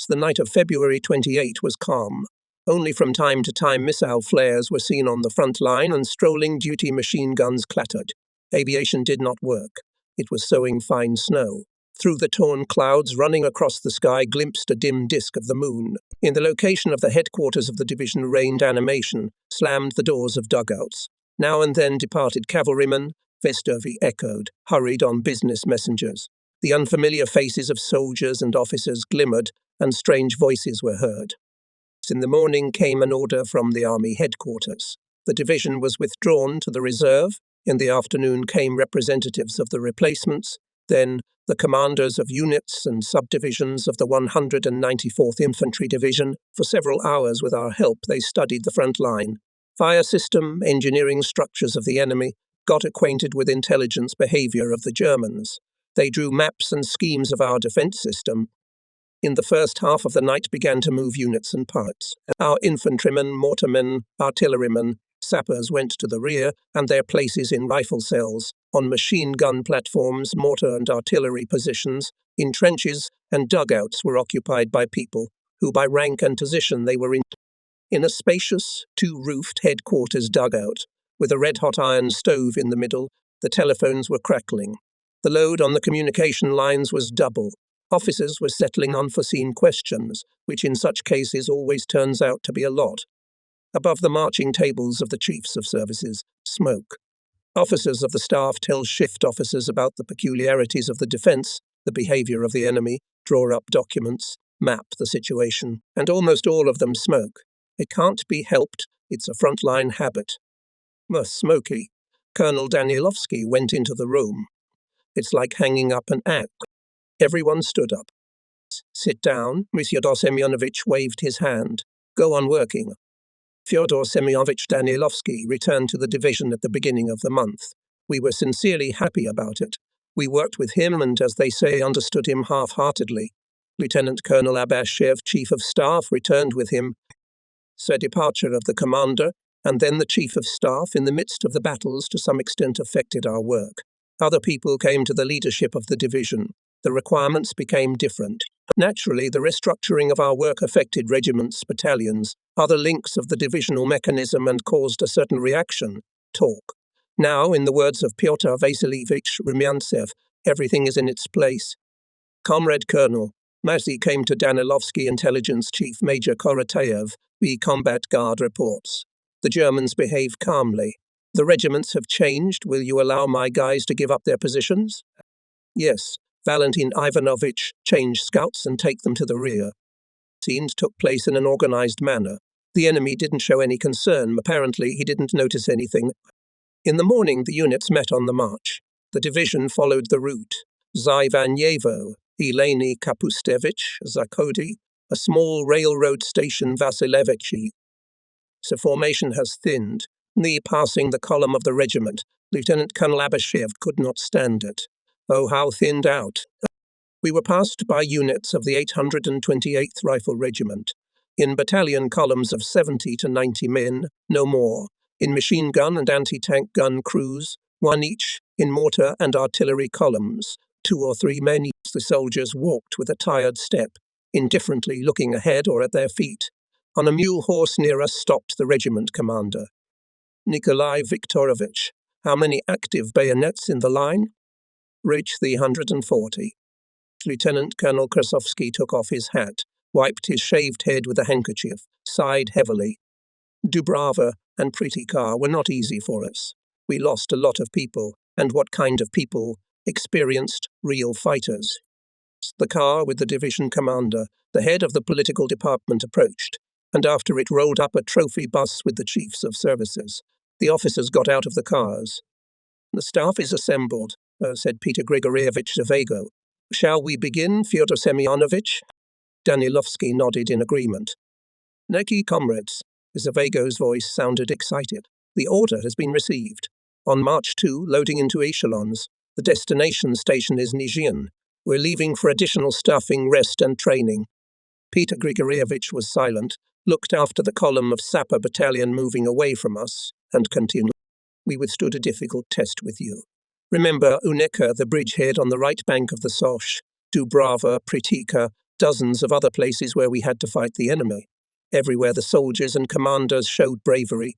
The night of February 28 was calm. Only from time to time missile flares were seen on the front line and strolling duty machine guns clattered. Aviation did not work. It was sowing fine snow. Through the torn clouds running across the sky glimpsed a dim disk of the moon. In the location of the headquarters of the division reigned animation, slammed the doors of dugouts. Now and then departed cavalrymen, Vestovi echoed, hurried on business messengers. The unfamiliar faces of soldiers and officers glimmered, and strange voices were heard. In the morning came an order from the army headquarters. The division was withdrawn to the reserve. In the afternoon came representatives of the replacements, then the commanders of units and subdivisions of the 194th Infantry Division. For several hours with our help they studied the front line, fire system, engineering structures of the enemy, got acquainted with intelligence behavior of the Germans. They drew maps and schemes of our defense system. In the first half of the night began to move units and parts. Our infantrymen, mortarmen, artillerymen, sappers went to the rear and their places in rifle cells, on machine gun platforms, mortar and artillery positions, in trenches and dugouts were occupied by people who by rank and position they were in a spacious, two-roofed headquarters dugout, with a red-hot iron stove in the middle. The telephones were crackling. The load on the communication lines was double. Officers were settling unforeseen questions, which in such cases always turns out to be a lot. Above the marching tables of the chiefs of services, smoke. Officers of the staff tell shift officers about the peculiarities of the defense, the behavior of the enemy, draw up documents, map the situation, and almost all of them smoke. It can't be helped, it's a frontline habit. Smoky. Colonel Danielovsky went into the room. It's like hanging up an axe. Everyone stood up. Sit down. Fyodor Semyonovich waved his hand. Go on working. Fyodor Semyonovich Danielovsky returned to the division at the beginning of the month. We were sincerely happy about it. We worked with him and, as they say, understood him half-heartedly. Lieutenant Colonel Abashev, Chief of Staff, returned with him. The departure of the commander, and then the Chief of Staff, in the midst of the battles, to some extent affected our work. Other people came to the leadership of the division. The requirements became different. Naturally, the restructuring of our work affected regiments, battalions, other links of the divisional mechanism and caused a certain reaction, talk. Now, in the words of Pyotr Vasilievich Rumyantsev, everything is in its place. Comrade Colonel, Massey came to Danilovsky Intelligence Chief Major Korotayev, the Combat Guard reports. The Germans behave calmly. The regiments have changed. Will you allow my guys to give up their positions? Yes. Valentin Ivanovich changed scouts and take them to the rear. Scenes took place in an organized manner. The enemy didn't show any concern. Apparently, he didn't notice anything. In the morning, the units met on the march. The division followed the route. Zaivanyevo, Eleni Kapustevich, Zakodi, a small railroad station Vasilevichi. The formation has thinned. Me passing the column of the regiment, Lieutenant Colonel Abashev could not stand it. Oh, how thinned out. We were passed by units of the 828th Rifle Regiment, in battalion columns of 70 to 90 men, no more, in machine gun and anti-tank gun crews, one each, in mortar and artillery columns, 2 or 3 men each. The soldiers walked with a tired step, indifferently looking ahead or at their feet. On a mule horse near us stopped the regiment commander. Nikolai Viktorovich, how many active bayonets in the line? Reach the 140. Lieutenant Colonel Krasovsky took off his hat, wiped his shaved head with a handkerchief, sighed heavily. Dubrava and Pritikar were not easy for us. We lost a lot of people, and what kind of people? Experienced, real fighters. The car with the division commander, the head of the political department, approached, and after it rolled up a trophy bus with the chiefs of services. The officers got out of the cars. The staff is assembled, said Peter Grigorievich Zavago. Shall we begin, Fyodor Semyonovich? Danilovsky nodded in agreement. Neki comrades, Zavago's voice sounded excited. The order has been received. On March 2, loading into echelons. The destination station is Nizhyn. We're leaving for additional staffing, rest and training. Peter Grigorievich was silent, looked after the column of Sapper battalion moving away from us, and continued. We withstood a difficult test with you. Remember Unica, the bridgehead on the right bank of the Soch, Dubrava, Pritika, dozens of other places where we had to fight the enemy. Everywhere the soldiers and commanders showed bravery.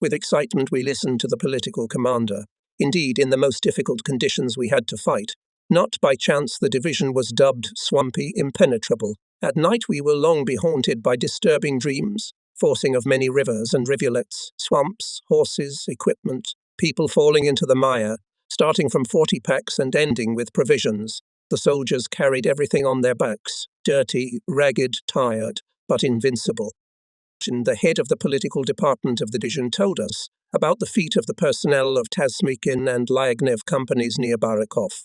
With excitement we listened to the political commander. Indeed, in the most difficult conditions we had to fight. Not by chance the division was dubbed swampy, impenetrable. At night we will long be haunted by disturbing dreams, forcing of many rivers and rivulets, swamps, horses, equipment, people falling into the mire, starting from 40 packs and ending with provisions. The soldiers carried everything on their backs, dirty, ragged, tired, but invincible. The head of the political department of the division told us about the feat of the personnel of Tasmikin and Lyagnev companies near Barakov.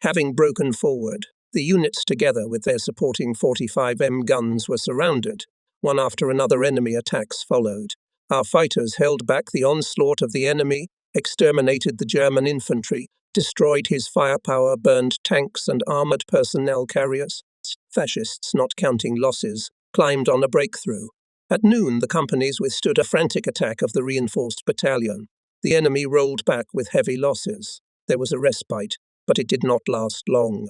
Having broken forward, the units together with their supporting 45mm guns were surrounded. One after another enemy attacks followed. Our fighters held back the onslaught of the enemy, exterminated the German infantry, destroyed his firepower, burned tanks and armoured personnel carriers. Fascists, not counting losses, climbed on a breakthrough. At noon, the companies withstood a frantic attack of the reinforced battalion. The enemy rolled back with heavy losses. There was a respite, but it did not last long.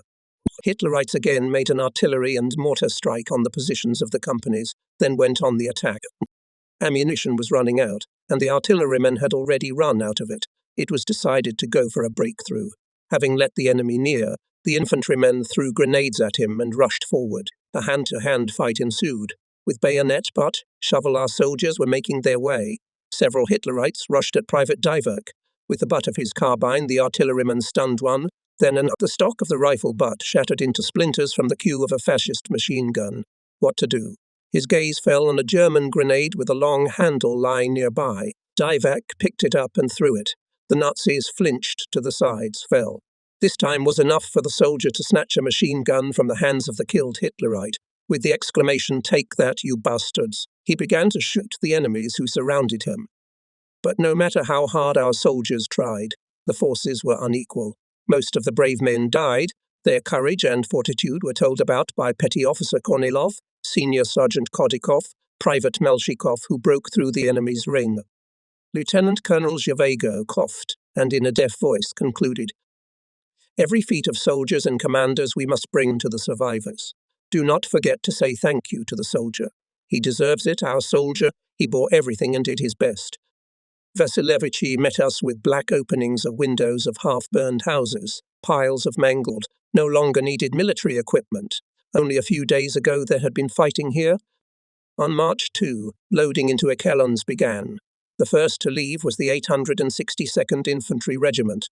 Hitlerites again made an artillery and mortar strike on the positions of the companies, then went on the attack. Ammunition was running out, and the artillerymen had already run out of it. It was decided to go for a breakthrough. Having let the enemy near, the infantrymen threw grenades at him and rushed forward. A hand-to-hand fight ensued. With bayonet butt, shovel our soldiers were making their way. Several Hitlerites rushed at Private Diverk. With the butt of his carbine, the artilleryman stunned one. Then the stock of the rifle butt shattered into splinters from the cue of a fascist machine gun. What to do? His gaze fell on a German grenade with a long handle lying nearby. Diverk picked it up and threw it. The Nazis flinched to the sides, fell. This time was enough for the soldier to snatch a machine gun from the hands of the killed Hitlerite. With the exclamation, "Take that, you bastards," he began to shoot the enemies who surrounded him. But no matter how hard our soldiers tried, the forces were unequal. Most of the brave men died. Their courage and fortitude were told about by Petty Officer Kornilov, Senior Sergeant Kodikov, Private Melchikov, who broke through the enemy's ring. Lieutenant Colonel Zhivago coughed, and in a deaf voice concluded, "Every feat of soldiers and commanders we must bring to the survivors. Do not forget to say thank you to the soldier. He deserves it, our soldier. He bore everything and did his best." Vasilevich met us with black openings of windows of half-burned houses, piles of mangled, no longer needed military equipment. Only a few days ago there had been fighting here. On March 2, loading into echelons began. The first to leave was the 862nd Infantry Regiment.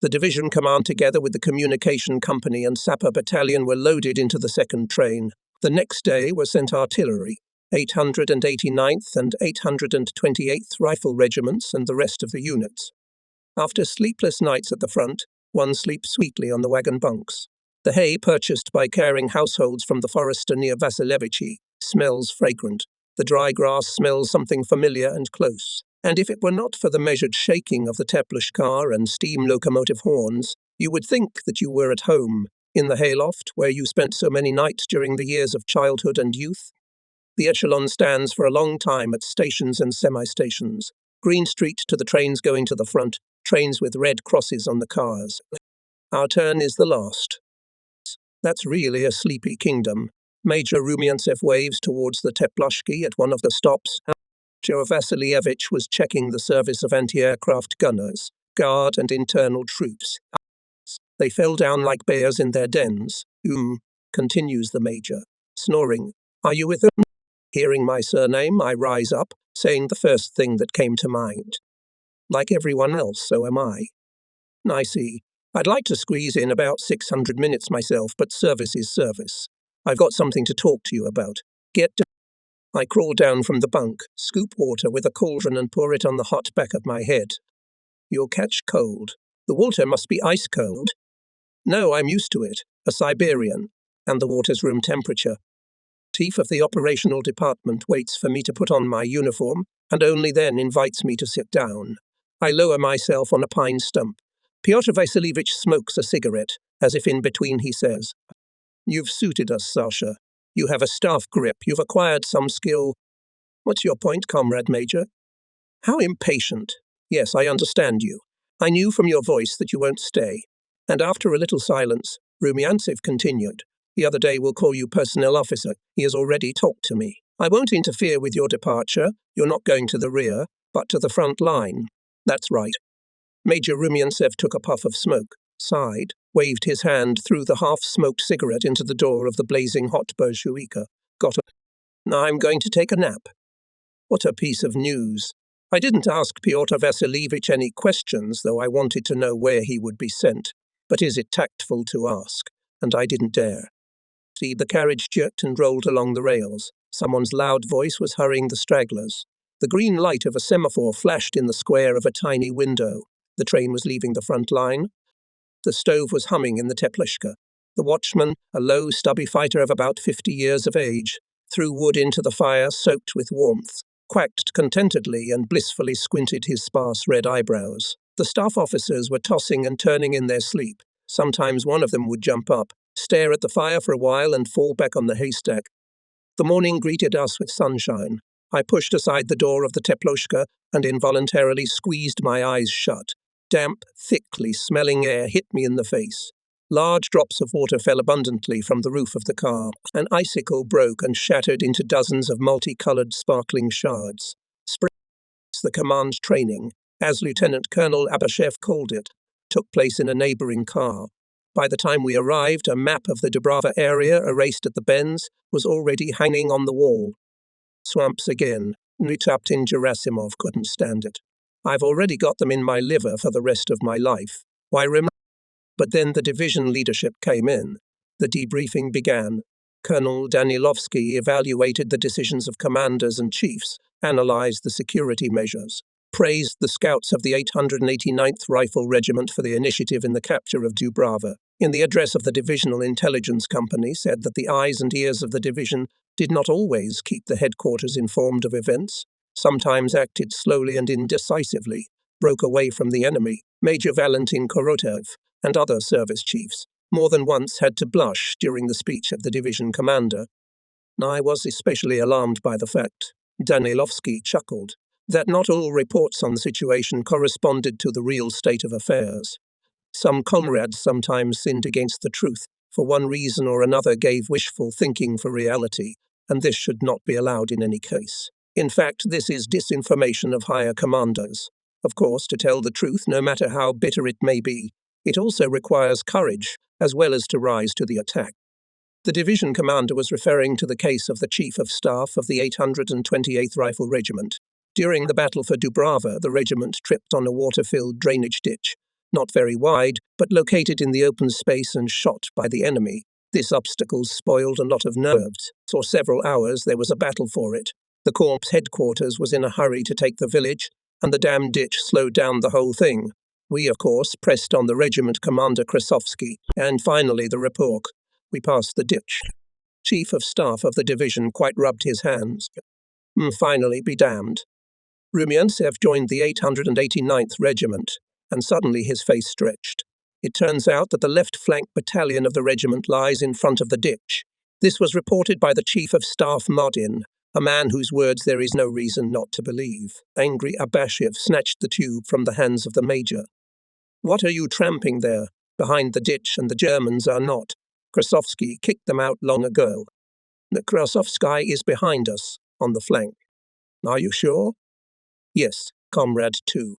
The division command together with the communication company and sapper battalion were loaded into the second train. The next day were sent artillery, 889th and 828th Rifle Regiments and the rest of the units. After sleepless nights at the front, one sleeps sweetly on the wagon bunks. The hay purchased by caring households from the forester near Vasilevich smells fragrant. The dry grass smells something familiar and close. And if it were not for the measured shaking of the Teplish car and steam locomotive horns, you would think that you were at home, in the hayloft where you spent so many nights during the years of childhood and youth. The echelon stands for a long time at stations and semi-stations. Green Street to the trains going to the front, trains with red crosses on the cars. Our turn is the last. That's really a sleepy kingdom. Major Rumiantsev waves towards the Teplashki at one of the stops. Joe Vasilievich was checking the service of anti-aircraft gunners, guard and internal troops. They fell down like bears in their dens. Continues the major, snoring. Are you with them? Hearing my surname, I rise up, saying the first thing that came to mind. Like everyone else, so am I. I see. I'd like to squeeze in about 600 minutes myself, but service is service. I've got something to talk to you about. Get down. I crawl down from the bunk, scoop water with a cauldron and pour it on the hot back of my head. You'll catch cold. The water must be ice cold. No, I'm used to it, a Siberian, and the water's room temperature. Chief of the operational department waits for me to put on my uniform, and only then invites me to sit down. I lower myself on a pine stump. Pyotr Vasilievich smokes a cigarette, as if in between he says, "You've suited us, Sasha. You have a staff grip, you've acquired some skill. What's your point, Comrade Major?" How impatient. Yes, I understand you. I knew from your voice that you won't stay. And after a little silence, Rumiantsev continued, The other day we'll call you personnel officer. He has already talked to me. I won't interfere with your departure. You're not going to the rear, but to the front line. That's right. Major Rumyantsev took a puff of smoke, sighed, waved his hand through the half-smoked cigarette into the door of the blazing hot bourgeoiska. Got up. I'm going to take a nap. What a piece of news. I didn't ask Pyotr Vasilievich any questions, though I wanted to know where he would be sent. But is it tactful to ask? And I didn't dare. See, the carriage jerked and rolled along the rails. Someone's loud voice was hurrying the stragglers. The green light of a semaphore flashed in the square of a tiny window. The train was leaving the front line. The stove was humming in the teplishka. The watchman, a low, stubby fighter of about 50 years of age, threw wood into the fire soaked with warmth, quacked contentedly and blissfully squinted his sparse red eyebrows. The staff officers were tossing and turning in their sleep. Sometimes one of them would jump up, stare at the fire for a while and fall back on the haystack. The morning greeted us with sunshine. I pushed aside the door of the teploshka and involuntarily squeezed my eyes shut. Damp, thickly smelling air hit me in the face. Large drops of water fell abundantly from the roof of the car. An icicle broke and shattered into dozens of multicolored sparkling shards. The command training, as Lieutenant Colonel Abashev called it, took place in a neighboring car. By the time we arrived, a map of the Dubrava area, erased at the bends, was already hanging on the wall. Swamps again. Nytaptin Gerasimov couldn't stand it. I've already got them in my liver for the rest of my life. Why But then the division leadership came in. The debriefing began. Colonel Danilovsky evaluated the decisions of commanders and chiefs, analyzed the security measures, praised the scouts of the 889th Rifle Regiment for the initiative in the capture of Dubrava. In the address of the Divisional Intelligence Company, said that the eyes and ears of the division did not always keep the headquarters informed of events, sometimes acted slowly and indecisively, broke away from the enemy. Major Valentin Korotev and other service chiefs more than once had to blush during the speech of the division commander. I was especially alarmed by the fact, Danilovsky chuckled, that not all reports on the situation corresponded to the real state of affairs. Some comrades sometimes sinned against the truth, for one reason or another gave wishful thinking for reality, and this should not be allowed in any case. In fact, this is disinformation of higher commanders. Of course, to tell the truth, no matter how bitter it may be, it also requires courage, as well as to rise to the attack. The division commander was referring to the case of the Chief of Staff of the 828th Rifle Regiment. During the battle for Dubrava, the regiment tripped on a water-filled drainage ditch, not very wide, but located in the open space and shot by the enemy. This obstacle spoiled a lot of nerves. For several hours there was a battle for it. The Corps headquarters was in a hurry to take the village, and the damn ditch slowed down the whole thing. We, of course, pressed on the regiment commander Krasovsky, and finally the report. We passed the ditch. Chief of Staff of the division quite rubbed his hands. Finally, be damned. Rumyantsev joined the 889th Regiment, and suddenly his face stretched. It turns out that the left flank battalion of the regiment lies in front of the ditch. This was reported by the Chief of Staff Modin, a man whose words there is no reason not to believe. Angry Abashev snatched the tube from the hands of the major. What are you tramping there? Behind the ditch, and the Germans are not. Krasovsky kicked them out long ago. The Krasovsky is behind us, on the flank. Are you sure? Yes, Comrade 2.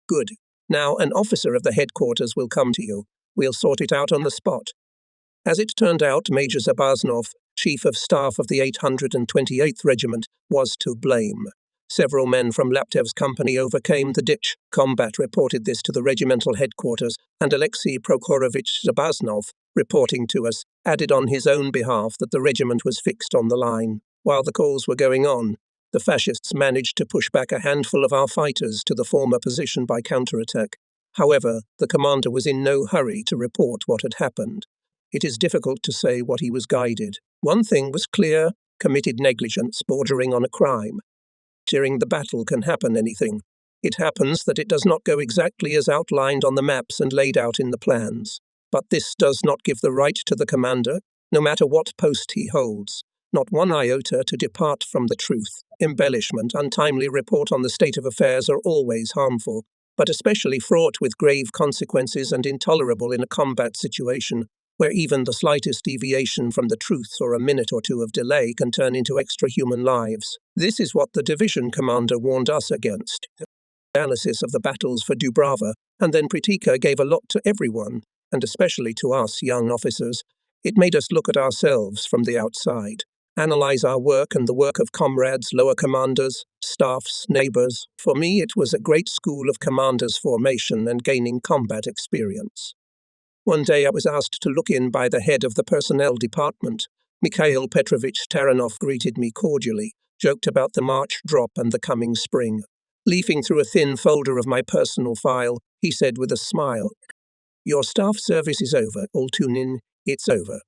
Good. Now an officer of the headquarters will come to you. We'll sort it out on the spot. As it turned out, Major Zabaznov, Chief of Staff of the 828th Regiment, was to blame. Several men from Laptev's company overcame the ditch. Combat reported this to the regimental headquarters, and Alexei Prokhorovich Zabaznov, reporting to us, added on his own behalf that the regiment was fixed on the line. While the calls were going on, the fascists managed to push back a handful of our fighters to the former position by counterattack. However, the commander was in no hurry to report what had happened. It is difficult to say what he was guided. One thing was clear: committed negligence bordering on a crime. During the battle can happen anything. It happens that it does not go exactly as outlined on the maps and laid out in the plans. But this does not give the right to the commander, no matter what post he holds, not one iota, to depart from the truth. Embellishment, untimely report on the state of affairs are always harmful, but especially fraught with grave consequences and intolerable in a combat situation. where even the slightest deviation from the truth or a minute or two of delay can turn into extra human lives. This is what the division commander warned us against. Analysis of the battles for Dubrava, and then Pritika gave a lot to everyone, and especially to us young officers. It made us look at ourselves from the outside, analyze our work and the work of comrades, lower commanders, staffs, neighbours. For me, it was a great school of commanders' formation and gaining combat experience. One day I was asked to look in by the head of the personnel department. Mikhail Petrovich Taranov greeted me cordially, joked about the March drop and the coming spring. Leafing through a thin folder of my personal file, he said with a smile, "Your staff service is over, Altunin. It's over.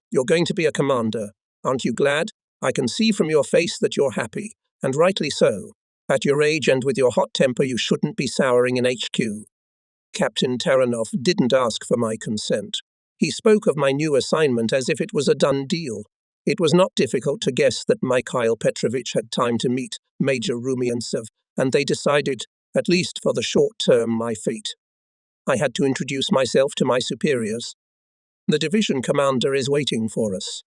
You're going to be a commander. Aren't you glad? I can see from your face that you're happy, and rightly so. At your age and with your hot temper, you shouldn't be souring in HQ." Captain Taranov didn't ask for my consent. He spoke of my new assignment as if it was a done deal. It was not difficult to guess that Mikhail Petrovich had time to meet Major Rumiantsev, and they decided, at least for the short term, my fate. I had to introduce myself to my superiors. The division commander is waiting for us.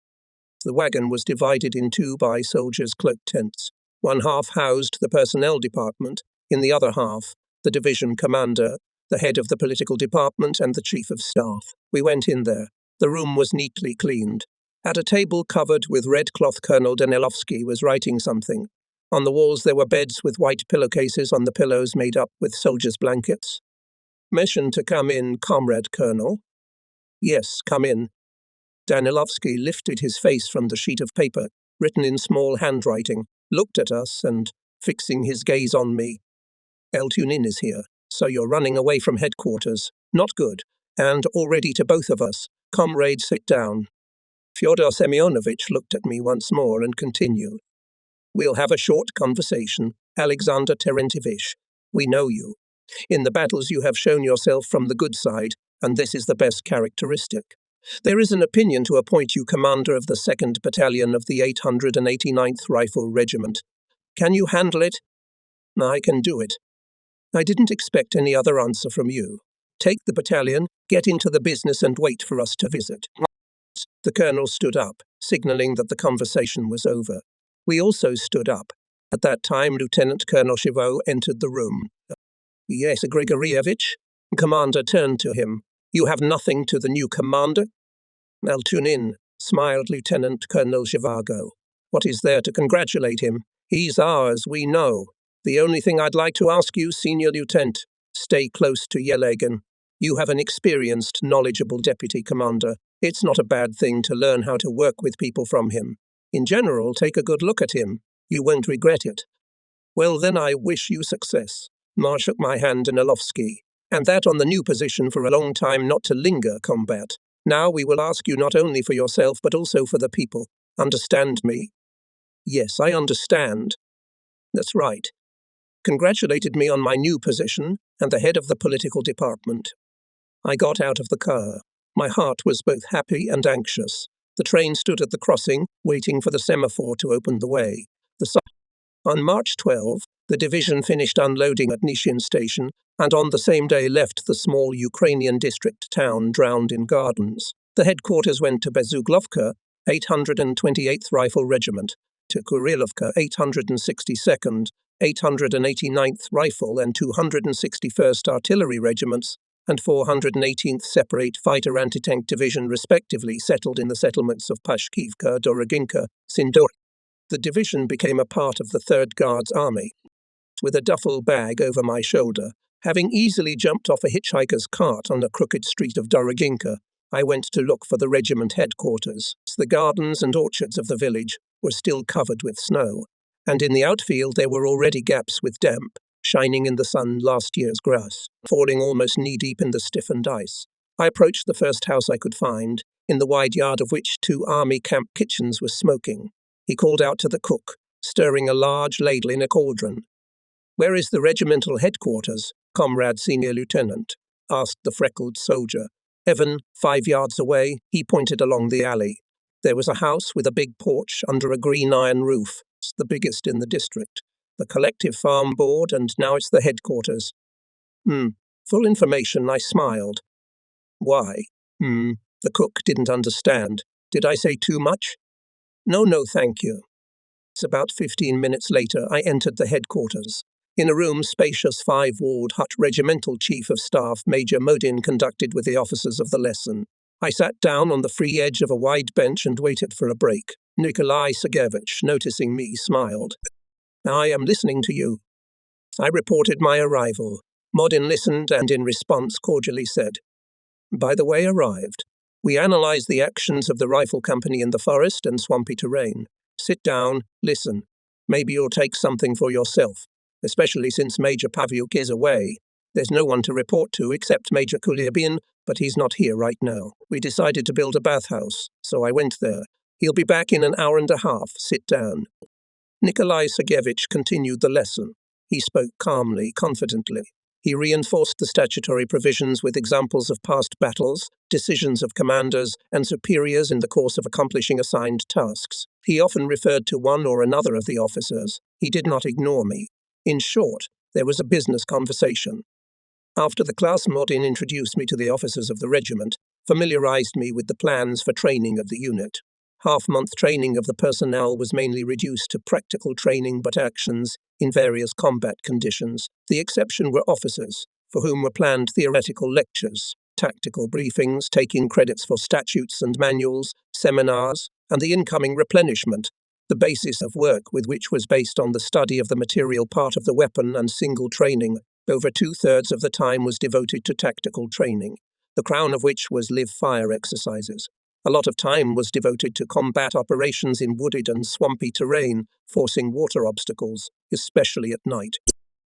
The wagon was divided in two by soldiers' cloak tents. One half housed the personnel department, in the other half, the division commander, the head of the political department, and the chief of staff. We went in there. The room was neatly cleaned. At a table covered with red cloth, Colonel Danilovsky was writing something. On the walls there were beds with white pillowcases on the pillows made up with soldiers' blankets. "Mission to come in, Comrade Colonel." "Yes, come in." Danilovsky lifted his face from the sheet of paper, written in small handwriting, looked at us, and, fixing his gaze on me, "Altunin is here, so you're running away from headquarters. Not good. And already to both of us. Comrade, sit down." Fyodor Semyonovich looked at me once more and continued. "We'll have a short conversation, Alexander Terentyevich. We know you. In the battles you have shown yourself from the good side, and this is the best characteristic. There is an opinion to appoint you commander of the 2nd Battalion of the 889th Rifle Regiment. Can you handle it?" "I can do it." "I didn't expect any other answer from you. Take the battalion, get into the business, and wait for us to visit." The colonel stood up, signalling that the conversation was over. We also stood up. At that time, Lieutenant Colonel Chivot entered the room. "Yes, Grigorievich?" The commander turned to him. "You have nothing to the new commander?" "Altunin," smiled Lieutenant Colonel Zhivago. "What is there to congratulate him? He's ours, we know. The only thing I'd like to ask you, Senior Lieutenant, stay close to Yelegin. You have an experienced, knowledgeable deputy commander. It's not a bad thing to learn how to work with people from him. In general, take a good look at him. You won't regret it." "Well, then I wish you success." Ma shook my hand in Alovsky. "And that on the new position for a long time, not to linger combat. Now we will ask you not only for yourself, but also for the people. Understand me?" "Yes, I understand." "That's right. Congratulated me on my new position and the head of the political department." I got out of the car. My heart was both happy and anxious. The train stood at the crossing, waiting for the semaphore to open the way. On March 12, the division finished unloading at Nishin Station, and on the same day left the small Ukrainian district town drowned in gardens. The headquarters went to Bezuglovka, 828th Rifle Regiment, to Kurilovka, 862nd, 889th Rifle and 261st Artillery Regiments, and 418th Separate Fighter Anti-Tank Division respectively settled in the settlements of Pashkivka, Doroginka, Sindor. The division became a part of the 3rd Guards Army. With a duffel bag over my shoulder, having easily jumped off a hitchhiker's cart on the crooked street of Doroginka, I went to look for the regiment headquarters. The gardens and orchards of the village were still covered with snow, and in the outfield there were already gaps with damp, shining in the sun last year's grass, falling almost knee-deep in the stiffened ice. I approached the first house I could find, in the wide yard of which 2 army camp kitchens were smoking. He called out to the cook, stirring a large ladle in a cauldron. "Where is the regimental headquarters, Comrade Senior Lieutenant?" asked the freckled soldier. "Evan, 5 yards away," he pointed along the alley. There was a house with a big porch under a green iron roof. It's the biggest in the district. The collective farm board, and now it's the headquarters. Full information, I smiled. "Why?" The cook didn't understand. Did I say too much? No, thank you. It's about 15 minutes later, I entered the headquarters. In a room, spacious five-walled hut, Regimental Chief of Staff Major Modin conducted with the officers of the lesson. I sat down on the free edge of a wide bench and waited for a break. Nikolai Sergeyevich, noticing me, smiled. I am listening to you. I reported my arrival. Modin listened and in response cordially said, By the way, arrived. We analyzed the actions of the rifle company in the forest and swampy terrain. Sit down, listen. Maybe you'll take something for yourself, especially since Major Pavyuk is away. There's no one to report to except Major Kulyabin, but he's not here right now. We decided to build a bathhouse, so I went there. He'll be back in an hour and a half. Sit down. Nikolai Sergeyevich continued the lesson. He spoke calmly, confidently. He reinforced the statutory provisions with examples of past battles, decisions of commanders and superiors in the course of accomplishing assigned tasks. He often referred to one or another of the officers. He did not ignore me. In short, there was a business conversation. After the class, Modin introduced me to the officers of the regiment, familiarized me with the plans for training of the unit. Half-month training of the personnel was mainly reduced to practical training but actions in various combat conditions. The exception were officers, for whom were planned theoretical lectures, tactical briefings, taking credits for statutes and manuals, seminars, and the incoming replenishment, the basis of work with which was based on the study of the material part of the weapon and single training. Over 2/3 of the time was devoted to tactical training, the crown of which was live-fire exercises. A lot of time was devoted to combat operations in wooded and swampy terrain, forcing water obstacles, especially at night.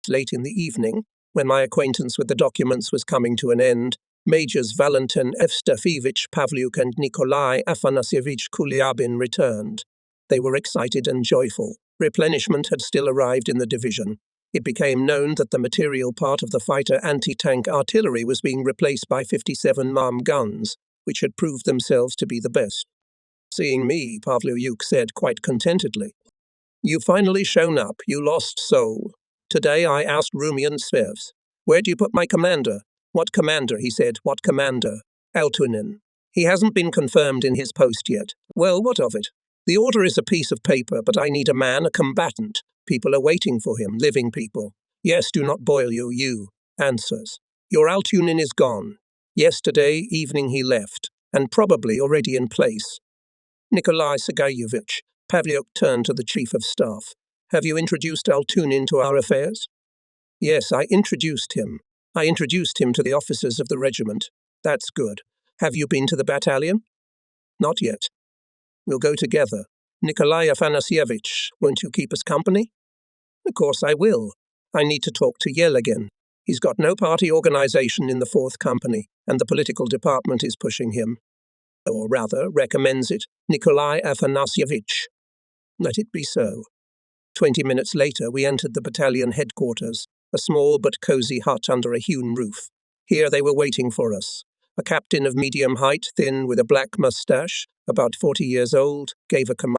Late in the evening, when my acquaintance with the documents was coming to an end, Majors Valentin Evstafievich Pavlyuk and Nikolai Afanasyevich Kulyabin returned. They were excited and joyful. Replenishment had still arrived in the division. It became known that the material part of the fighter anti-tank artillery was being replaced by 57 MAM guns, which had proved themselves to be the best. Seeing me, Pavlyuk said quite contentedly, "You've finally shown up, you lost soul. Today I asked Rumian Svevs, 'Where do you put my commander?' 'What commander?' he said. 'What commander?' 'Altunin. He hasn't been confirmed in his post yet.' 'Well, what of it? The order is a piece of paper, but I need a man, a combatant. People are waiting for him, living people. Yes, do not boil you. Answers. Your Altunin is gone. Yesterday evening he left, and probably already in place." Nikolai Sergeyevich, Pavlyuk turned to the Chief of Staff. "Have you introduced Altunin to our affairs?" "Yes, I introduced him. I introduced him to the officers of the regiment." "That's good. Have you been to the battalion?" "Not yet." "We'll go together. Nikolai Afanasyevich, won't you keep us company?" "Of course I will. I need to talk to Yelagin. He's got no party organization in the 4th Company, and the political department is pushing him. Or rather, recommends it. Nikolai Afanasyevich." "Let it be so." 20 minutes later, we entered the battalion headquarters, a small but cozy hut under a hewn roof. Here they were waiting for us. A captain of medium height, thin, with a black mustache, about 40 years old, gave a command.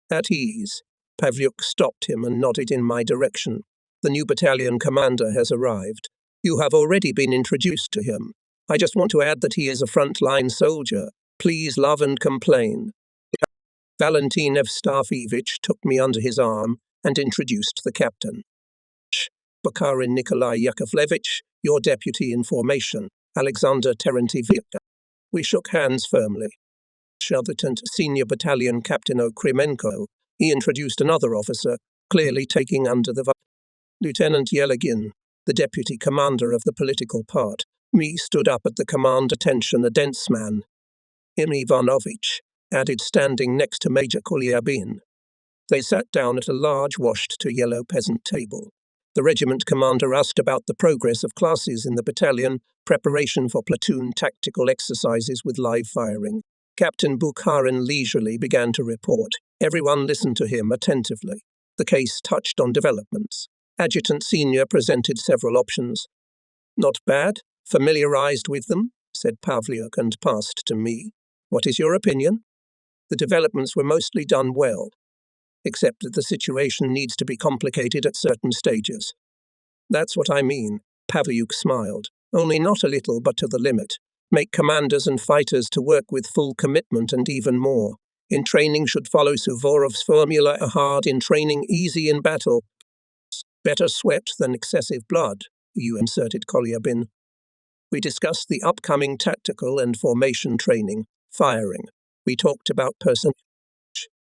"At ease." Pavlyuk stopped him and nodded in my direction. "The new battalion commander has arrived. You have already been introduced to him. I just want to add that he is a frontline soldier. Please love and complain." Valentin Evstafievich took me under his arm and introduced the captain. "Bakarin Nikolai Yakovlevich, your deputy in formation, Alexander Terentievich." We shook hands firmly. Adjutant Senior Battalion Captain Okremenko. He introduced another officer, clearly taking under the Lieutenant Yelagin, the deputy commander of the political part. Me stood up at the command attention, a dense man. Ivanovich added, standing next to Major Kulyabin. They sat down at a large washed-to-yellow peasant table. The regiment commander asked about the progress of classes in the battalion, preparation for platoon tactical exercises with live firing. Captain Bukharin leisurely began to report. Everyone listened to him attentively. The case touched on developments. Adjutant Senior presented several options. "Not bad. Familiarized with them?" said Pavlyuk and passed to me. "What is your opinion?" "The developments were mostly done well, except that the situation needs to be complicated at certain stages." "That's what I mean." Pavlyuk smiled. "Only not a little, but to the limit. make commanders and fighters to work with full commitment and even more. In training should follow Suvorov's formula: hard in training, easy in battle. Better sweat than excessive blood, you inserted Kolyabin. We discussed the upcoming tactical and formation training, firing. We talked about personnel.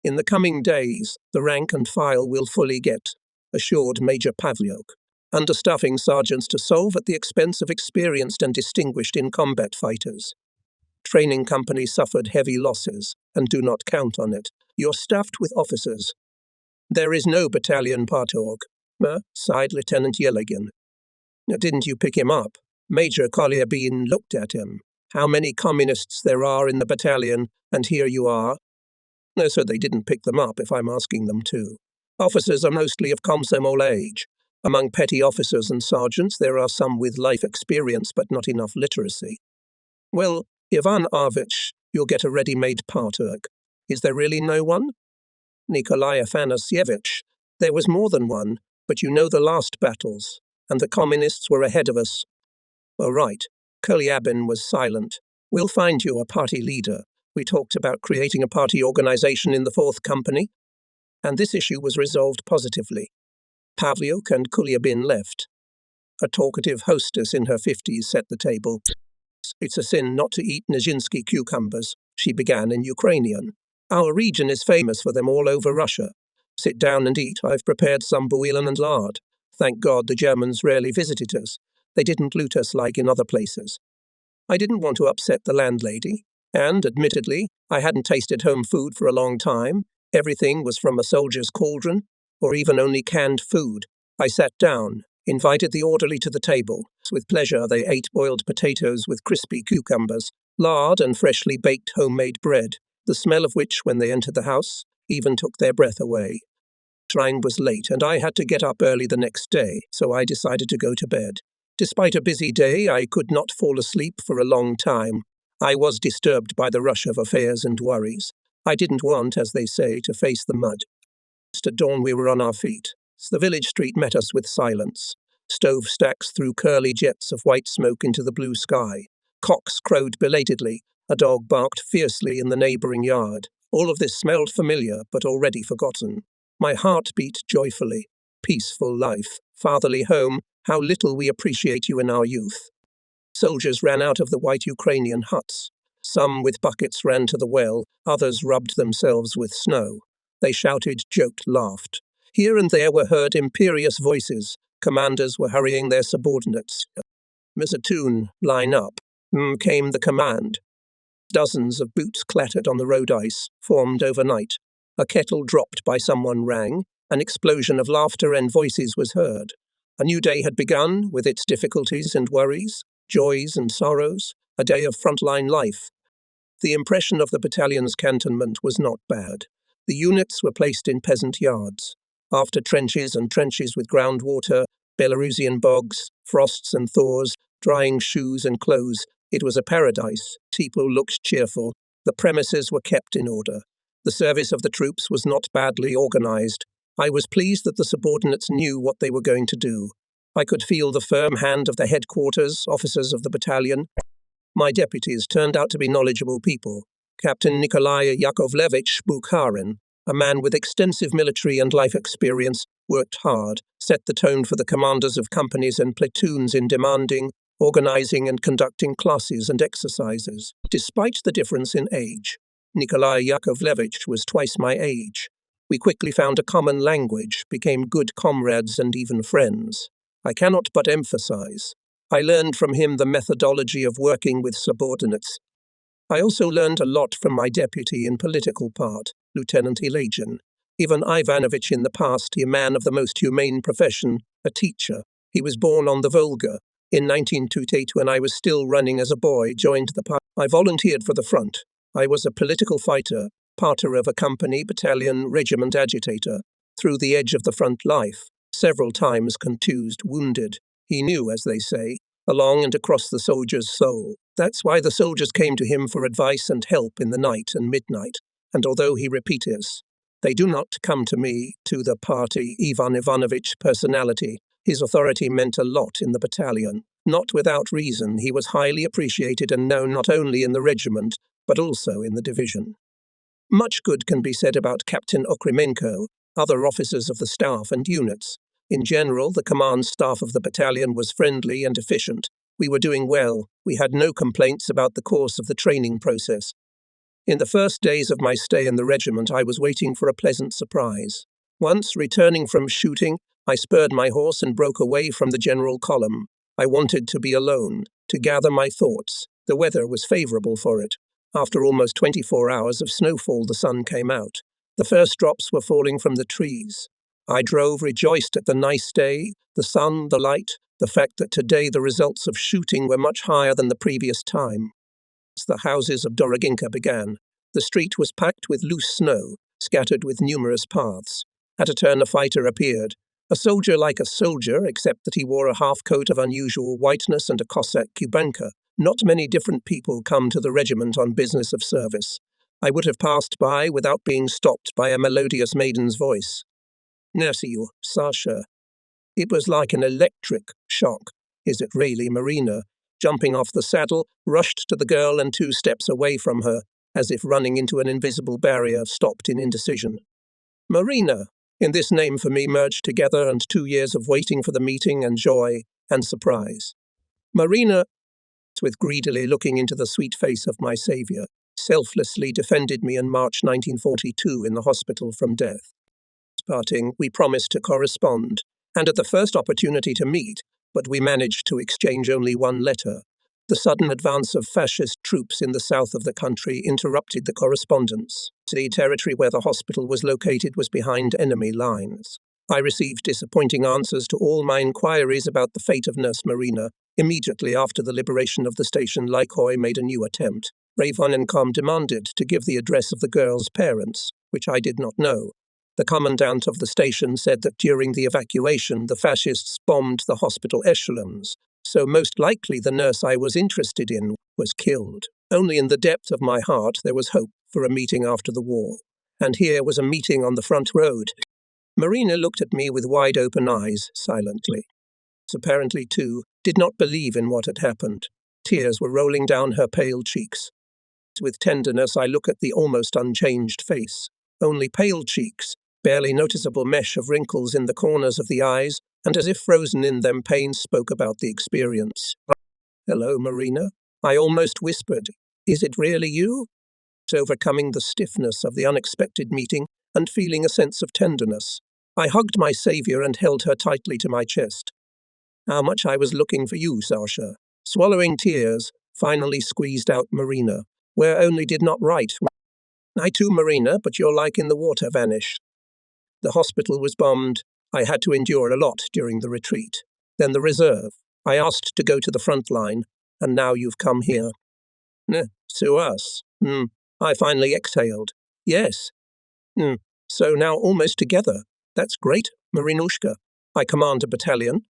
In the coming days, the rank and file will fully get, assured Major Pavlyuk, understaffing sergeants to solve at the expense of experienced and distinguished in-combat fighters. Training companies suffered heavy losses, and do not count on it. You're staffed with officers. There is no battalion partorg, sighed Lieutenant Yeligin. Didn't you pick him up? Major Kolyabin looked at him. How many communists there are in the battalion, and here you are? No, so they didn't pick them up if I'm asking them to. Officers are mostly of Komsomol age. Among petty officers and sergeants, there are some with life experience but not enough literacy. Well, Ivan Arvich, you'll get a ready-made partorg. Is there really no one? Nikolai Afanasyevich, there was more than one, but you know the last battles, and the communists were ahead of us. Oh, right. Kolyabin was silent. We'll find you a party leader. We talked about creating a party organization in the 4th Company, and this issue was resolved positively. Pavlyuk and Kolyabin left. A talkative hostess in her 50s set the table. It's a sin not to eat Nijinsky cucumbers, she began in Ukrainian. Our region is famous for them all over Russia. Sit down and eat. I've prepared some bouillon and lard. Thank God the Germans rarely visited us. They didn't loot us like in other places. I didn't want to upset the landlady, and, admittedly, I hadn't tasted home food for a long time. Everything was from a soldier's cauldron, or even only canned food. I sat down, invited the orderly to the table. With pleasure they ate boiled potatoes with crispy cucumbers, lard and freshly baked homemade bread, the smell of which, when they entered the house, even took their breath away. Train was late, and I had to get up early the next day, so I decided to go to bed. Despite a busy day, I could not fall asleep for a long time. I was disturbed by the rush of affairs and worries. I didn't want, as they say, to face the mud. At dawn we were on our feet. The village street met us with silence. Stove stacks threw curly jets of white smoke into the blue sky. Cocks crowed belatedly. A dog barked fiercely in the neighbouring yard. All of this smelled familiar, but already forgotten. My heart beat joyfully. Peaceful life, fatherly home, how little we appreciate you in our youth. Soldiers ran out of the white Ukrainian huts. Some with buckets ran to the well, others rubbed themselves with snow. They shouted, joked, laughed. Here and there were heard imperious voices. Commanders were hurrying their subordinates. Mizatoon, line up. Came the command. Dozens of boots clattered on the road ice, formed overnight. A kettle dropped by someone rang. An explosion of laughter and voices was heard. A new day had begun, with its difficulties and worries, joys and sorrows, a day of frontline life. The impression of the battalion's cantonment was not bad. The units were placed in peasant yards. After trenches and trenches with groundwater, Belarusian bogs, frosts and thaws, drying shoes and clothes, it was a paradise. People looked cheerful. The premises were kept in order. The service of the troops was not badly organized. I was pleased that the subordinates knew what they were going to do. I could feel the firm hand of the headquarters, officers of the battalion. My deputies turned out to be knowledgeable people. Captain Nikolai Yakovlevich Bukharin, a man with extensive military and life experience, worked hard, set the tone for the commanders of companies and platoons in demanding, organizing and conducting classes and exercises. Despite the difference in age, Nikolai Yakovlevich was twice my age. We quickly found a common language, became good comrades and even friends. I cannot but emphasize, I learned from him the methodology of working with subordinates. I also learned a lot from my deputy in political part, Lieutenant Ilagin. Ivan Ivanovich in the past, a man of the most humane profession, a teacher. He was born on the Volga. In 1928, when I was still running as a boy, joined the party. I volunteered for the front. I was a political fighter, parter of a company, battalion, regiment agitator, through the edge of the front life, several times contused, wounded. He knew, as they say, along and across the soldier's soul. That's why the soldiers came to him for advice and help in the night and midnight. And although he repeats, they do not come to me, to the party, Ivan Ivanovich personality. His authority meant a lot in the battalion. Not without reason, he was highly appreciated and known not only in the regiment, but also in the division. Much good can be said about Captain Okremenko, other officers of the staff and units. In general, the command staff of the battalion was friendly and efficient. We were doing well. We had no complaints about the course of the training process. In the first days of my stay in the regiment, I was waiting for a pleasant surprise. Once, returning from shooting, I spurred my horse and broke away from the general column. I wanted to be alone, to gather my thoughts. The weather was favorable for it. After almost 24 hours of snowfall, the sun came out. The first drops were falling from the trees. I drove rejoiced at the nice day, the sun, the light, the fact that today the results of shooting were much higher than the previous time. The houses of Doroginka began. The street was packed with loose snow, scattered with numerous paths. At a turn, a fighter appeared. A soldier like a soldier, except that he wore a half-coat of unusual whiteness and a Cossack kubanka. Not many different people come to the regiment on business of service. I would have passed by without being stopped by a melodious maiden's voice. "Nersiu, Sasha." It was like an electric shock. Is it really Marina? Jumping off the saddle, rushed to the girl and 2 steps away from her, as if running into an invisible barrier, stopped in indecision. Marina! In this name for me merged together and 2 years of waiting for the meeting and joy and surprise. Marina, with greedily looking into the sweet face of my saviour, selflessly defended me in March 1942 in the hospital from death. Parting, we promised to correspond, and at the first opportunity to meet, but we managed to exchange only 1 letter. The sudden advance of fascist troops in the south of the country interrupted the correspondence. The territory where the hospital was located was behind enemy lines. I received disappointing answers to all my inquiries about the fate of Nurse Marina. Immediately after the liberation of the station, Lykoi made a new attempt. Rayvonenkam demanded to give the address of the girl's parents, which I did not know. The commandant of the station said that during the evacuation, the fascists bombed the hospital echelons, so most likely the nurse I was interested in was killed. Only in the depth of my heart there was hope for a meeting after the war. And here was a meeting on the front road. Marina looked at me with wide-open eyes, silently. Apparently, too, did not believe in what had happened. Tears were rolling down her pale cheeks. With tenderness, I look at the almost unchanged face. Only pale cheeks, barely noticeable mesh of wrinkles in the corners of the eyes, and as if frozen in them, pain spoke about the experience. "Hello, Marina," I almost whispered. "Is it really you?" Overcoming the stiffness of the unexpected meeting and feeling a sense of tenderness, I hugged my saviour and held her tightly to my chest. How much I was looking for you, Sasha. Swallowing tears, finally squeezed out Marina, where only did not write. I too, Marina, but you're like in the water vanished. The hospital was bombed. I had to endure a lot during the retreat. Then the reserve. I asked to go to the front line, and now you've come here. So us. I finally exhaled. Yes. So now almost together. That's great, Marinushka. I command a battalion.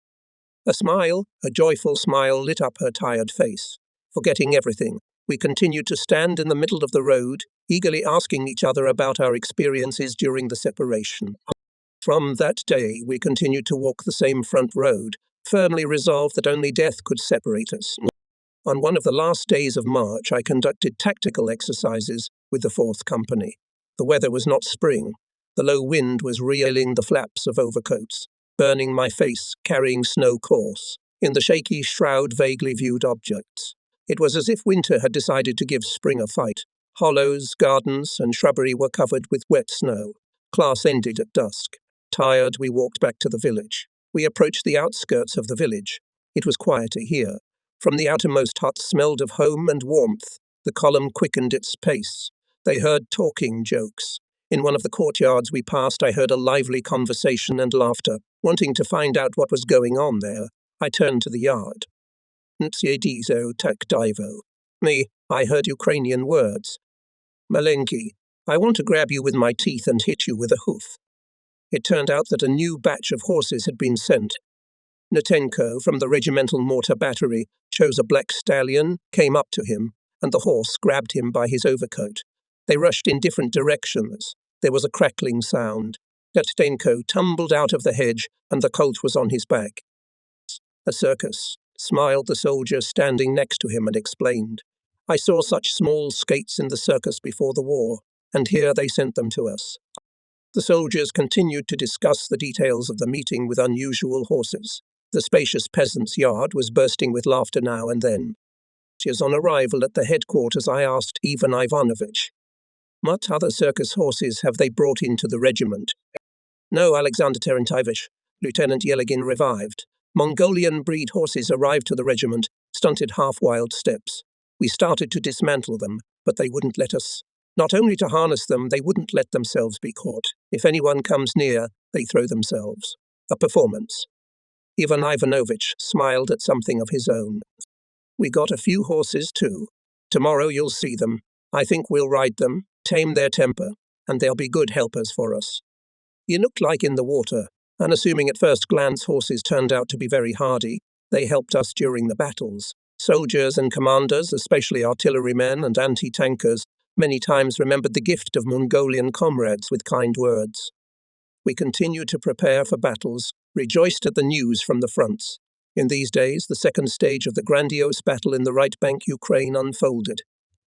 A smile, a joyful smile, lit up her tired face. Forgetting everything, we continued to stand in the middle of the road, eagerly asking each other about our experiences during the separation. From that day, we continued to walk the same front road, firmly resolved that only death could separate us. On one of the last days of March, I conducted tactical exercises with the 4th Company. The weather was not spring. The low wind was reeling the flaps of overcoats, burning my face, carrying snow course. In the shaky shroud, vaguely viewed objects. It was as if winter had decided to give spring a fight. Hollows, gardens, and shrubbery were covered with wet snow. Class ended at dusk. Tired, we walked back to the village. We approached the outskirts of the village. It was quieter here. From the outermost hut smelled of home and warmth. The column quickened its pace. They heard talking jokes. In one of the courtyards we passed, I heard a lively conversation and laughter. Wanting to find out what was going on there, I turned to the yard. Ntsiedizo tak divo. I heard Ukrainian words. Malenki, I want to grab you with my teeth and hit you with a hoof. It turned out that a new batch of horses had been sent. Natenko, from the regimental mortar battery, chose a black stallion, came up to him, and the horse grabbed him by his overcoat. They rushed in different directions. There was a crackling sound. Natenko tumbled out of the hedge, and the colt was on his back. A circus. smiled the soldier standing next to him and explained. I saw such small skates in the circus before the war, and here they sent them to us. The soldiers continued to discuss the details of the meeting with unusual horses. The spacious peasant's yard was bursting with laughter now and then. On arrival at the headquarters, I asked Ivan Ivanovich, "What other circus horses have they brought into the regiment?" "No, Alexander Terentyevich," Lieutenant Yeligin revived. "Mongolian breed horses arrived to the regiment, stunted half-wild steps. We started to dismantle them, but they wouldn't let us. Not only to harness them, they wouldn't let themselves be caught. If anyone comes near, they throw themselves. A performance." Ivan Ivanovich smiled at something of his own. "We got a few horses too. Tomorrow you'll see them. I think we'll ride them, tame their temper, and they'll be good helpers for us." You looked like in the water. Unassuming at first glance, horses turned out to be very hardy. They helped us during the battles. Soldiers and commanders, especially artillerymen and anti-tankers, many times remembered the gift of Mongolian comrades with kind words. We continued to prepare for battles, rejoiced at the news from the fronts. In these days, the second stage of the grandiose battle in the right bank Ukraine unfolded.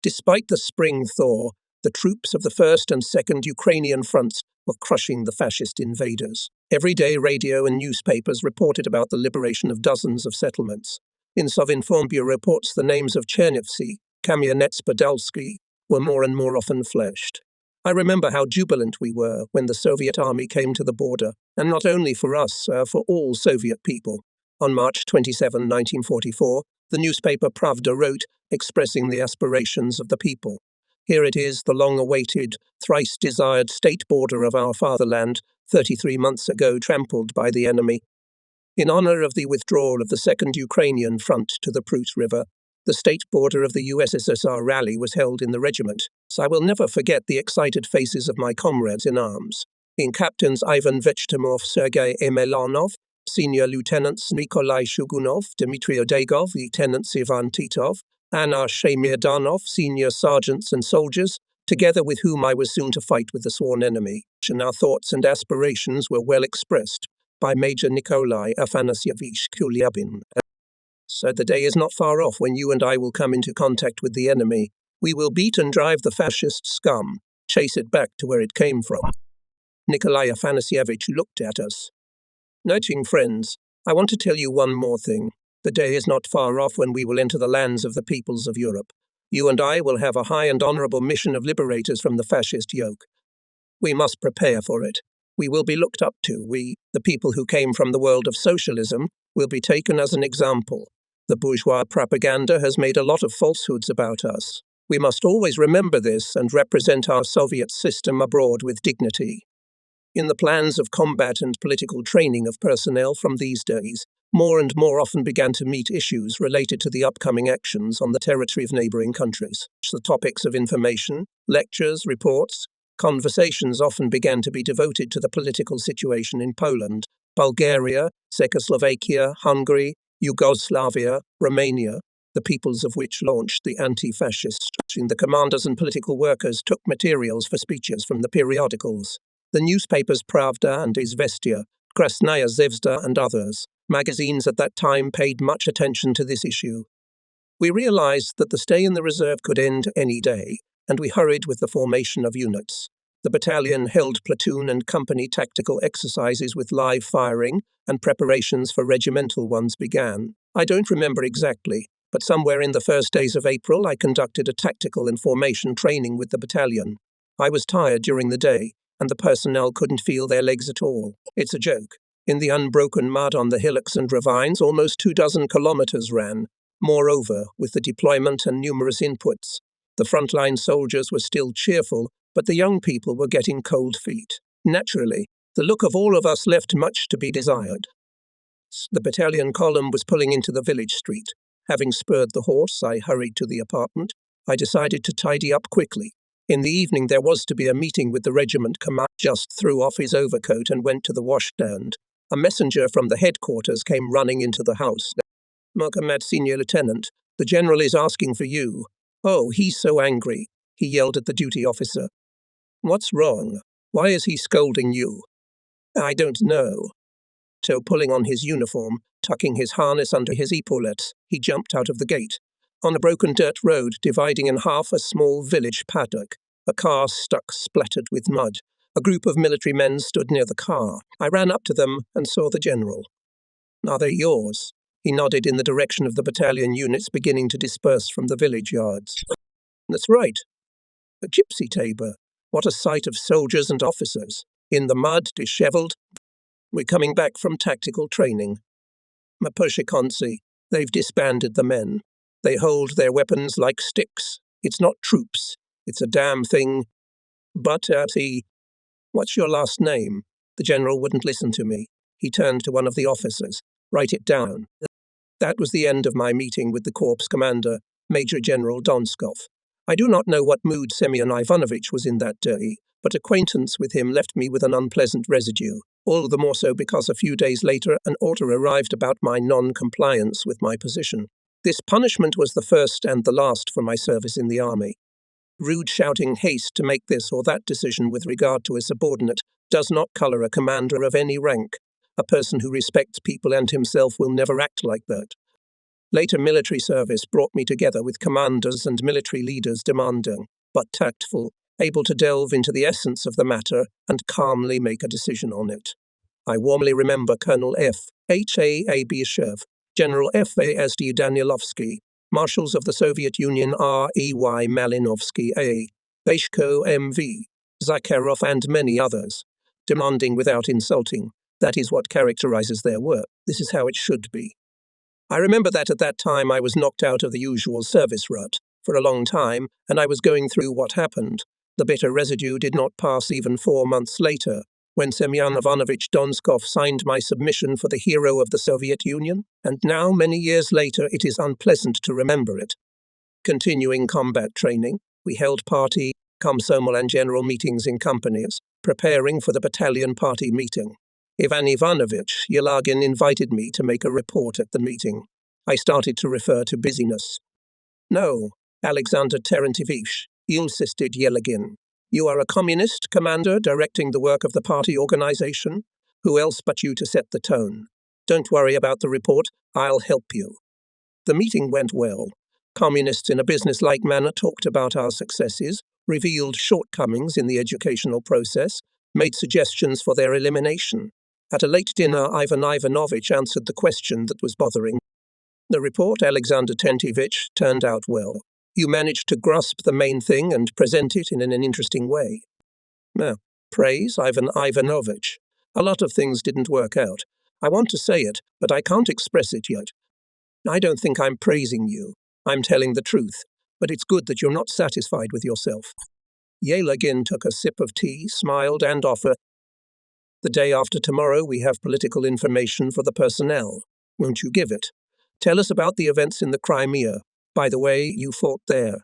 Despite the spring thaw, the troops of the first and second Ukrainian fronts were crushing the fascist invaders. Every day, radio and newspapers reported about the liberation of dozens of settlements. In Sovinform reports, the names of Chernivtsi, Kamyanets-Podilsky were more and more often flashed. I remember how jubilant we were when the Soviet army came to the border, and not only for us, for all Soviet people. On March 27, 1944, the newspaper Pravda wrote, expressing the aspirations of the people. Here it is, the long-awaited, thrice-desired state border of our fatherland, 33 months ago trampled by the enemy. In honor of the withdrawal of the Second Ukrainian Front to the Prut River, the state border of the USSR rally was held in the regiment, so I will never forget the excited faces of my comrades in arms. In Captains Ivan Vechtemov, Sergei Emelanov, Senior Lieutenants Nikolai Shugunov, Dmitry Odegov, Lieutenants Ivan Titov, Anna Shemirdanov, Senior Sergeants and soldiers, together with whom I was soon to fight with the sworn enemy, and our thoughts and aspirations were well expressed by Major Nikolai Afanasyevich Kulyabin. So the day is not far off when you and I will come into contact with the enemy. We will beat and drive the fascist scum, chase it back to where it came from. Nikolai Afanasyevich looked at us. "Noting, friends, I want to tell you one more thing. The day is not far off when we will enter the lands of the peoples of Europe. You and I will have a high and honorable mission of liberators from the fascist yoke. We must prepare for it. We will be looked up to. We, the people who came from the world of socialism, will be taken as an example. The bourgeois propaganda has made a lot of falsehoods about us. We must always remember this and represent our Soviet system abroad with dignity." In the plans of combat and political training of personnel from these days, more and more often began to meet issues related to the upcoming actions on the territory of neighboring countries. The topics of information, lectures, reports, conversations often began to be devoted to the political situation in Poland, Bulgaria, Czechoslovakia, Hungary, Yugoslavia, Romania, the peoples of which launched the anti-fascist. The commanders and political workers took materials for speeches from the periodicals. The newspapers Pravda and Izvestia, Krasnaya Zvezda and others, magazines at that time paid much attention to this issue. We realized that the stay in the reserve could end any day, and we hurried with the formation of units. The battalion held platoon and company tactical exercises with live firing, and preparations for regimental ones began. I don't remember exactly, but somewhere in the first days of April I conducted a tactical and formation training with the battalion. I was tired during the day, and the personnel couldn't feel their legs at all. It's a joke. In the unbroken mud on the hillocks and ravines, almost 24 kilometers ran. Moreover, with the deployment and numerous inputs, the frontline soldiers were still cheerful, but the young people were getting cold feet. Naturally, the look of all of us left much to be desired. The battalion column was pulling into the village street. Having spurred the horse, I hurried to the apartment. I decided to tidy up quickly. In the evening there was to be a meeting with the regiment commander. Just threw off his overcoat and went to the washstand. A messenger from the headquarters came running into the house. "Mohammed, Senior Lieutenant, the general is asking for you." "Oh, he's so angry," he yelled at the duty officer. "What's wrong? Why is he scolding you?" "I don't know." tiptoe pulling on his uniform, tucking his harness under his epaulettes, he jumped out of the gate. On a broken dirt road dividing in half a small village paddock, a car stuck splattered with mud. A group of military men stood near the car. I ran up to them and saw the general. "Are they yours?" He nodded in the direction of the battalion units beginning to disperse from the village yards. "That's right. A gypsy tabor. What a sight of soldiers and officers. In the mud, dishevelled. We're coming back from tactical training. Maposhikonsi, they've disbanded the men. They hold their weapons like sticks. It's not troops. It's a damn thing. But, what's your last name?" The general wouldn't listen to me. He turned to one of the officers. "Write it down." That was the end of my meeting with the corps commander, Major General Donskov. I do not know what mood Semyon Ivanovich was in that day, but acquaintance with him left me with an unpleasant residue, all the more so because a few days later an order arrived about my non-compliance with my position. This punishment was the first and the last for my service in the army. Rude shouting haste to make this or that decision with regard to a subordinate does not colour a commander of any rank. A person who respects people and himself will never act like that. Later military service brought me together with commanders and military leaders demanding, but tactful, able to delve into the essence of the matter and calmly make a decision on it. I warmly remember Colonel F. H. A. Bishev, General F. A. S. D. Danilovsky, Marshals of the Soviet Union R. E. Y. Malinovsky A., Beshko M.V., Zakharov and many others, demanding without insulting. That is what characterizes their work. This is how it should be. I remember that at that time I was knocked out of the usual service rut for a long time, and I was going through what happened. The bitter residue did not pass even 4 months later, when Semyon Ivanovich Donskov signed my submission for the hero of the Soviet Union, and now, many years later, it is unpleasant to remember it. Continuing combat training, we held party, komsomol and general meetings in companies, preparing for the battalion party meeting. Ivan Ivanovich Yelagin invited me to make a report at the meeting. I started to refer to busyness. "No, Alexander Terentyevich," insisted Yelagin. "You are a communist commander directing the work of the party organization. Who else but you to set the tone? Don't worry about the report, I'll help you." The meeting went well. Communists in a business-like manner talked about our successes, revealed shortcomings in the educational process, made suggestions for their elimination. At a late dinner, Ivan Ivanovich answered the question that was bothering. The report, Alexander Terentyevich, turned out well. You managed to grasp the main thing and present it in an interesting way. Now, praise Ivan Ivanovich. A lot of things didn't work out. I want to say it, but I can't express it yet. I don't think I'm praising you. I'm telling the truth, but it's good that you're not satisfied with yourself. Yelagin took a sip of tea, smiled, and offered, "The day after tomorrow we have political information for the personnel. Won't you give it? Tell us about the events in the Crimea. By the way, you fought there.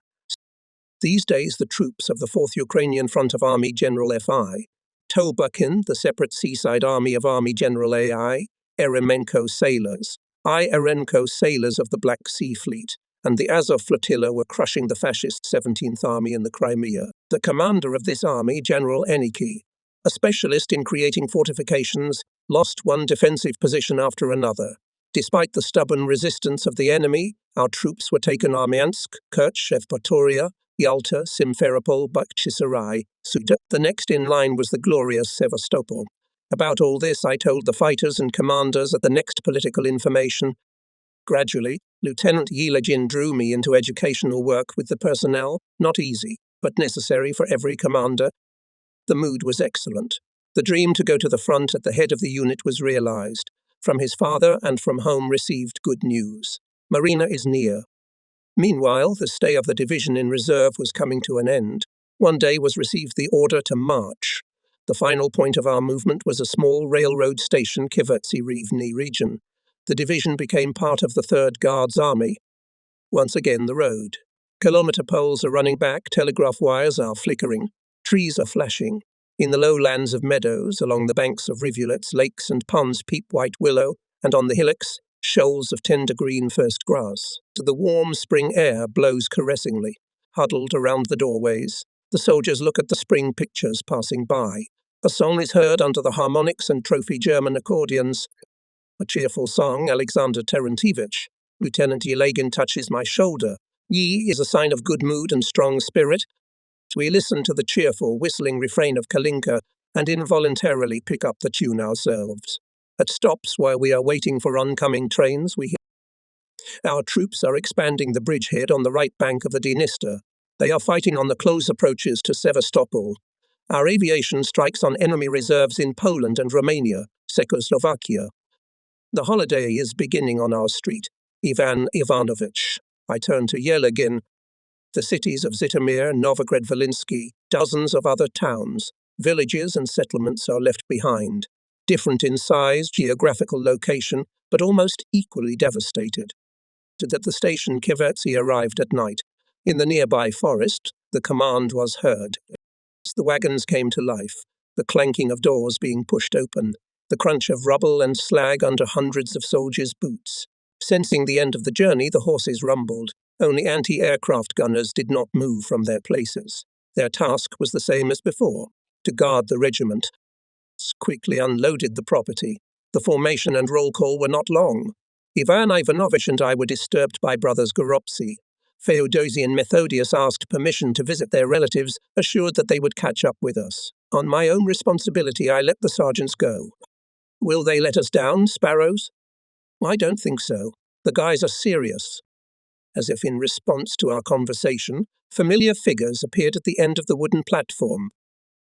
These days the troops of the 4th Ukrainian Front of Army General F.I., Tobukin, the separate seaside army of Army General A.I., Eremenko sailors, Erenko sailors of the Black Sea Fleet, and the Azov flotilla were crushing the fascist 17th Army in the Crimea. The commander of this army, General Eniki, a specialist in creating fortifications, lost one defensive position after another. Despite the stubborn resistance of the enemy, our troops were taken Armyansk, Kerch, Evpatoria, Yalta, Simferopol, Bakhchisarai, Suda. The next in line was the glorious Sevastopol. About all this I told the fighters and commanders at the next political information. Gradually, Lieutenant Yelagin drew me into educational work with the personnel, not easy, but necessary for every commander. The mood was excellent. The dream to go to the front at the head of the unit was realized. From his father and from home received good news. Marina is near. Meanwhile, the stay of the division in reserve was coming to an end. One day was received the order to march. The final point of our movement was a small railroad station, Kivertsi-Rivne region. The division became part of the 3rd Guards Army. Once again, the road. Kilometre poles are running back, telegraph wires are flickering, trees are flashing. In the lowlands of meadows, along the banks of rivulets, lakes and ponds peep white willow, and on the hillocks, shoals of tender green first grass. The warm spring air blows caressingly. Huddled around the doorways, the soldiers look at the spring pictures passing by. A song is heard under the harmonics and trophy German accordions. A cheerful song, Alexander Terentьевич. Lieutenant Yelagin touches my shoulder. Yi is a sign of good mood and strong spirit. We listen to the cheerful, whistling refrain of Kalinka and involuntarily pick up the tune ourselves. At stops where we are waiting for oncoming trains, we hear our troops are expanding the bridgehead on the right bank of the Dniester. They are fighting on the close approaches to Sevastopol. Our aviation strikes on enemy reserves in Poland and Romania, Czechoslovakia. The holiday is beginning on our street. Ivan Ivanovich. I turn to Yelagin. The cities of Zitomir, Novograd-Volynski, dozens of other towns, villages and settlements are left behind, different in size, geographical location, but almost equally devastated. At the station, Kivertsi arrived at night. In the nearby forest, the command was heard. The wagons came to life, the clanking of doors being pushed open, the crunch of rubble and slag under hundreds of soldiers' boots. Sensing the end of the journey, the horses rumbled. Only anti-aircraft gunners did not move from their places. Their task was the same as before, to guard the regiment. Quickly unloaded the property. The formation and roll call were not long. Ivan Ivanovich and I were disturbed by brothers Goropsi. Feodosi and Methodius asked permission to visit their relatives, assured that they would catch up with us. On my own responsibility, I let the sergeants go. Will they let us down, sparrows? I don't think so. The guys are serious. As if in response to our conversation, familiar figures appeared at the end of the wooden platform.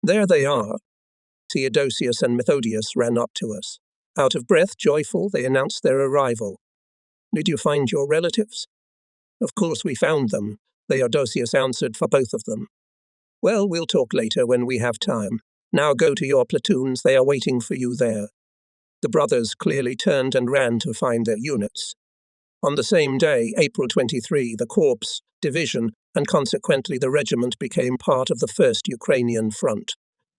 There they are. Theodosius and Methodius ran up to us. Out of breath, joyful, they announced their arrival. Did you find your relatives? Of course we found them, Theodosius answered for both of them. Well, we'll talk later when we have time. Now go to your platoons, they are waiting for you there. The brothers clearly turned and ran to find their units. On the same day, April 23, the Corps, Division, and consequently the regiment became part of the First Ukrainian Front.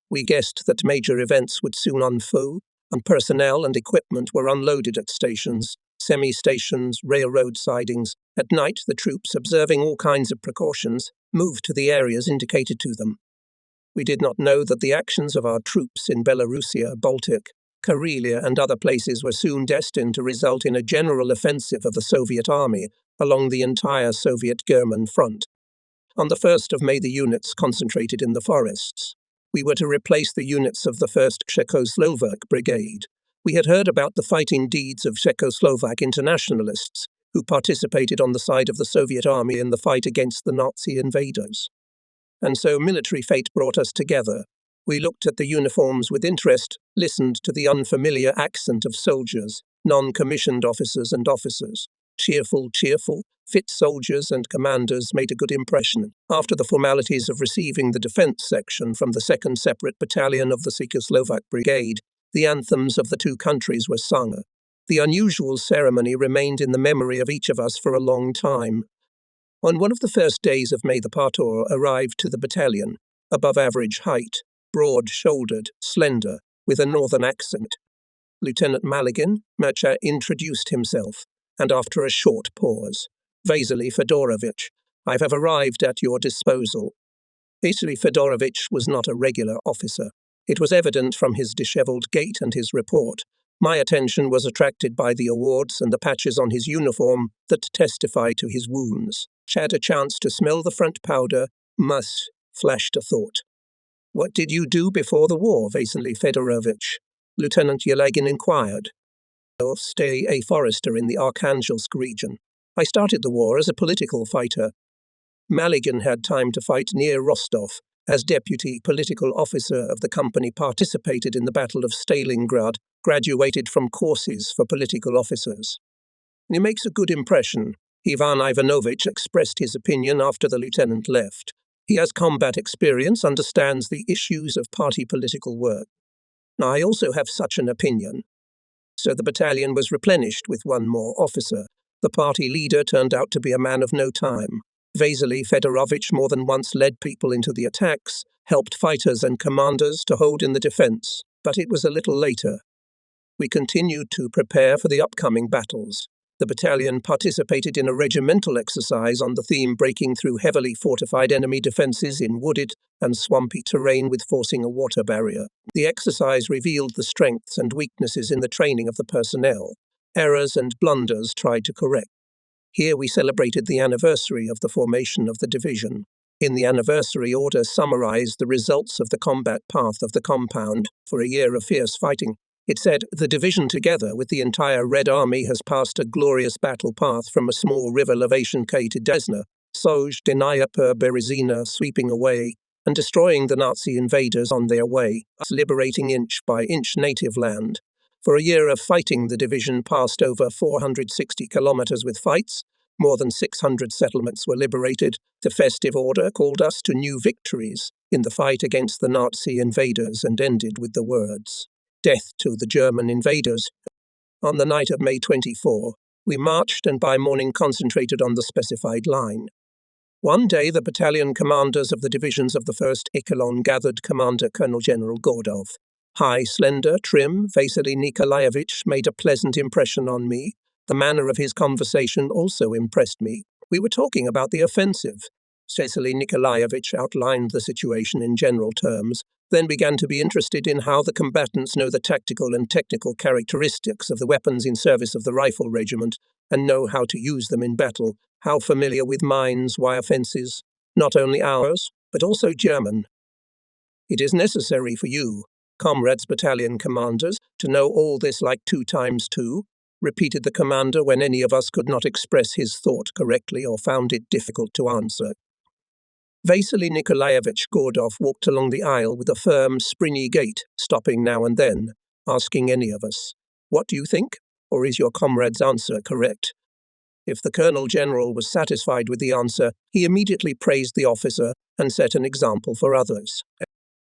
We guessed that major events would soon unfold, and personnel and equipment were unloaded at stations, semi-stations, railroad sidings. At night, the troops, observing all kinds of precautions, moved to the areas indicated to them. We did not know that the actions of our troops in Belarusia, Baltic, Karelia and other places were soon destined to result in a general offensive of the Soviet army along the entire Soviet-German front. On the 1st of May, the units concentrated in the forests. We were to replace the units of the 1st Czechoslovak Brigade. We had heard about the fighting deeds of Czechoslovak internationalists who participated on the side of the Soviet army in the fight against the Nazi invaders. And so military fate brought us together. We looked at the uniforms with interest, listened to the unfamiliar accent of soldiers, non-commissioned officers and officers. Cheerful, fit soldiers and commanders made a good impression. After the formalities of receiving the defense section from the 2nd Separate Battalion of the Czechoslovak Brigade, the anthems of the two countries were sung. The unusual ceremony remained in the memory of each of us for a long time. On one of the first days of May, the Partor arrived to the battalion, above average height, broad-shouldered, slender, with a northern accent. Lieutenant Malygin, Mercha, introduced himself, and after a short pause, Vasily Fedorovich, I have arrived at your disposal. Vasily Fedorovich was not a regular officer. It was evident from his dishevelled gait and his report. My attention was attracted by the awards and the patches on his uniform that testify to his wounds. Had a chance to smell the front powder, flashed a thought. What did you do before the war, Vasily Fedorovich? Lieutenant Yelagin inquired. I'll stay a forester in the Arkhangelsk region. I started the war as a political fighter. Malygin had time to fight near Rostov. As deputy political officer of the company, participated in the Battle of Stalingrad, graduated from courses for political officers. He makes a good impression. Ivan Ivanovich expressed his opinion after the lieutenant left. He has combat experience, understands the issues of party political work. I also have such an opinion. So the battalion was replenished with one more officer. The party leader turned out to be a man of no time. Vasily Fedorovich more than once led people into the attacks, helped fighters and commanders to hold in the defense, but it was a little later. We continued to prepare for the upcoming battles. The battalion participated in a regimental exercise on the theme breaking through heavily fortified enemy defences in wooded and swampy terrain with forcing a water barrier. The exercise revealed the strengths and weaknesses in the training of the personnel, errors and blunders tried to correct. Here we celebrated the anniversary of the formation of the division. In the anniversary order summarised the results of the combat path of the compound for a year of fierce fighting. It said, "The division together with the entire Red Army has passed a glorious battle path from a small river Lavation K to Desna, Soj, Denaya per Berezina, sweeping away and destroying the Nazi invaders on their way, liberating inch by inch native land. For a year of fighting, the division passed over 460 kilometers with fights. More than 600 settlements were liberated. The festive order called us to new victories in the fight against the Nazi invaders and ended with the words, 'Death to the German invaders.' On the night of May 24, we marched and by morning concentrated on the specified line. One day, the battalion commanders of the divisions of the 1st Echelon gathered Commander Colonel General Gordov. High, slender, trim, Vasily Nikolaevich made a pleasant impression on me. The manner of his conversation also impressed me. We were talking about the offensive. Vasily Nikolaevich outlined the situation in general terms, then began to be interested in how the combatants know the tactical and technical characteristics of the weapons in service of the rifle regiment and know how to use them in battle, how familiar with mines, wire fences, not only ours, but also German. It is necessary for you, comrades battalion commanders, to know all this like 2 times 2, repeated the commander when any of us could not express his thought correctly or found it difficult to answer. Vasily Nikolaevich Gordov walked along the aisle with a firm, springy gait, stopping now and then, asking any of us, "What do you think? Or is your comrade's answer correct?" If the Colonel General was satisfied with the answer, he immediately praised the officer and set an example for others.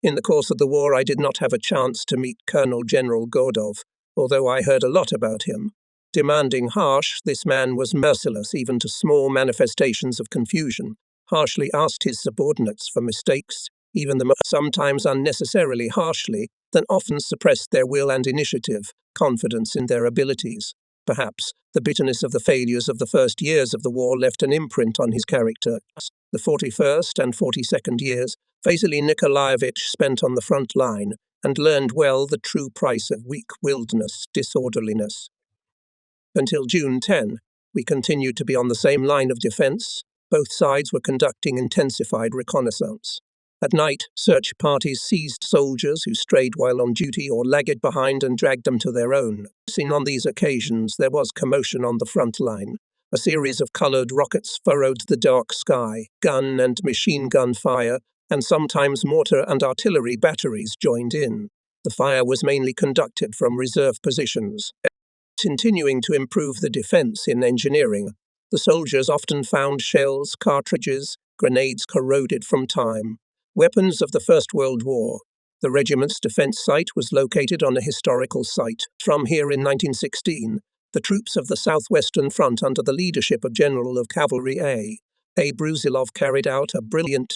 In the course of the war, I did not have a chance to meet Colonel General Gordov, although I heard a lot about him. Demanding harsh, this man was merciless even to small manifestations of confusion, harshly asked his subordinates for mistakes, even the sometimes unnecessarily harshly, then often suppressed their will and initiative, confidence in their abilities. Perhaps the bitterness of the failures of the first years of the war left an imprint on his character. The 41st and 42nd years, Vasily Nikolaevich spent on the front line and learned well the true price of weak-willedness, disorderliness. Until June 10, we continued to be on the same line of defense. Both sides were conducting intensified reconnaissance. At night, search parties seized soldiers who strayed while on duty or lagged behind and dragged them to their own. On these occasions, there was commotion on the front line. A series of coloured rockets furrowed the dark sky, gun and machine gun fire, and sometimes mortar and artillery batteries joined in. The fire was mainly conducted from reserve positions. Continuing to improve the defence in engineering, the soldiers often found shells, cartridges, grenades corroded from time. Weapons of the First World War. The regiment's defence site was located on a historical site. From here in 1916, the troops of the Southwestern Front under the leadership of General of Cavalry A. Brusilov carried out a brilliant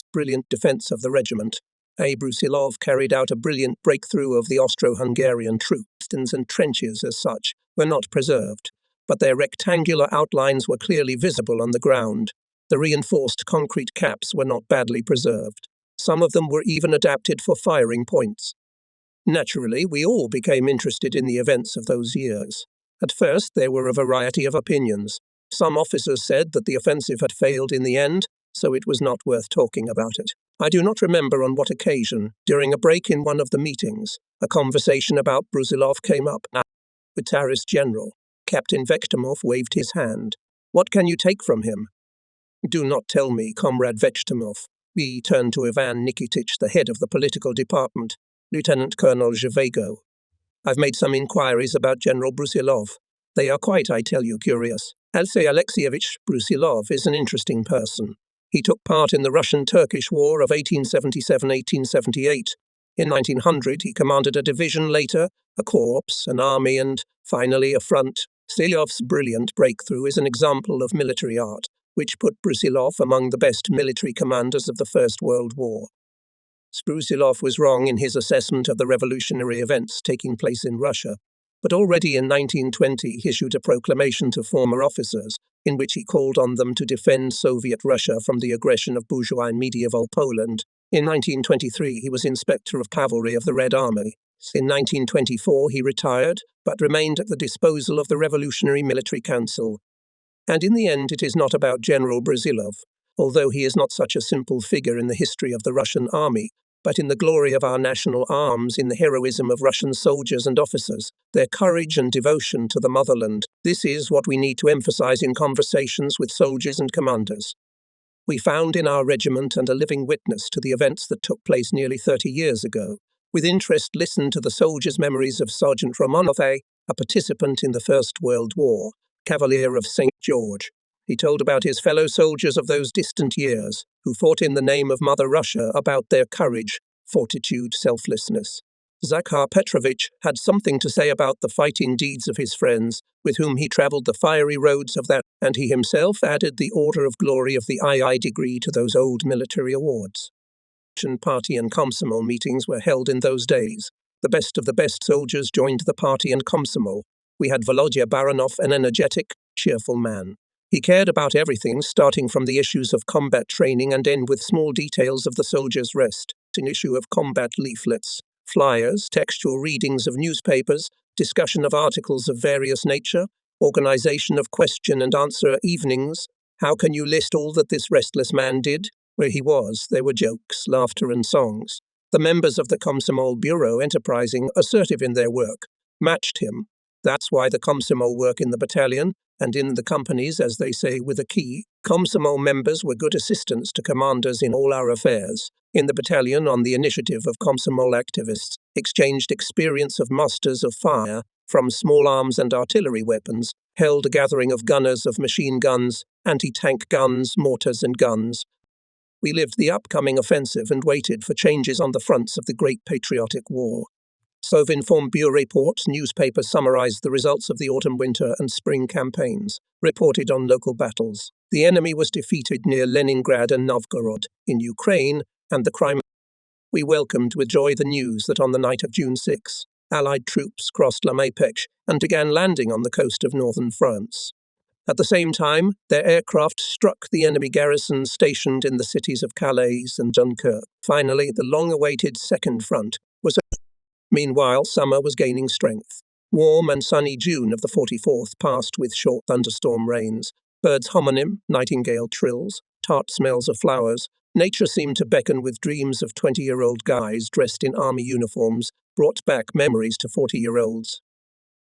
defence of the regiment. A. Brusilov carried out a brilliant breakthrough of the Austro-Hungarian troops, and trenches as such were not preserved, but their rectangular outlines were clearly visible on the ground. The reinforced concrete caps were not badly preserved. Some of them were even adapted for firing points. Naturally, we all became interested in the events of those years. At first, there were a variety of opinions. Some officers said that the offensive had failed in the end, so it was not worth talking about it. I do not remember on what occasion. During a break in one of the meetings, a conversation about Brusilov came up. Guitarist General, Captain Vechtamov waved his hand. "What can you take from him?" "Do not tell me, Comrade Vechtamov." We turned to Ivan Nikitich, the head of the political department, Lieutenant Colonel Zhivago. "I've made some inquiries about General Brusilov. They are quite, I tell you, curious. Alexei Alexeyevich Brusilov is an interesting person. He took part in the Russian-Turkish War of 1877-1878. In 1900, he commanded a division, later a corps, an army, and finally a front. Brusilov's brilliant breakthrough is an example of military art, which put Brusilov among the best military commanders of the First World War. Brusilov was wrong in his assessment of the revolutionary events taking place in Russia. But already in 1920 he issued a proclamation to former officers, in which he called on them to defend Soviet Russia from the aggression of bourgeois and medieval Poland. In 1923 he was Inspector of Cavalry of the Red Army. In 1924 he retired, but remained at the disposal of the Revolutionary Military Council. And in the end it is not about General Brusilov, although he is not such a simple figure in the history of the Russian army, but in the glory of our national arms, in the heroism of Russian soldiers and officers, their courage and devotion to the motherland. This is what we need to emphasize in conversations with soldiers and commanders. We found in our regiment and a living witness to the events that took place nearly 30 years ago. With interest listened to the soldiers' memories of Sergeant Romanov, a participant in the First World War, Cavalier of St. George. He told about his fellow soldiers of those distant years, who fought in the name of Mother Russia, about their courage, fortitude, selflessness. Zakhar Petrovich had something to say about the fighting deeds of his friends, with whom he travelled the fiery roads of that, and he himself added the Order of Glory of the II degree to those old military awards. Party and Komsomol meetings were held in those days. The best of the best soldiers joined the party and Komsomol. We had Volodya Baranov, an energetic, cheerful man. He cared about everything, starting from the issues of combat training and end with small details of the soldier's rest, an issue of combat leaflets, flyers, textual readings of newspapers, discussion of articles of various nature, organization of question and answer evenings. How can you list all that this restless man did? Where he was, there were jokes, laughter and songs. The members of the Komsomol Bureau, enterprising, assertive in their work, matched him. That's why the Komsomol work in the battalion, and in the companies, as they say, with a key. Komsomol members were good assistants to commanders in all our affairs. In the battalion, on the initiative of Komsomol activists, exchanged experience of masters of fire, from small arms and artillery weapons, held a gathering of gunners of machine guns, anti-tank guns, mortars and guns. We lived the upcoming offensive and waited for changes on the fronts of the Great Patriotic War. Sovinform Bureau reports, newspapers summarized the results of the autumn, winter and spring campaigns, reported on local battles. The enemy was defeated near Leningrad and Novgorod, in Ukraine, and the Crimea. We welcomed with joy the news that on the night of June 6, Allied troops crossed La Mépèche and began landing on the coast of northern France. At the same time, their aircraft struck the enemy garrisons stationed in the cities of Calais and Dunkirk. Finally, the long-awaited Second Front was over. Meanwhile, summer was gaining strength. Warm and sunny June of the 44th passed with short thunderstorm rains, birds' homonym, nightingale trills, tart smells of flowers. Nature seemed to beckon with dreams of 20-year-old guys dressed in army uniforms, brought back memories to 40-year-olds.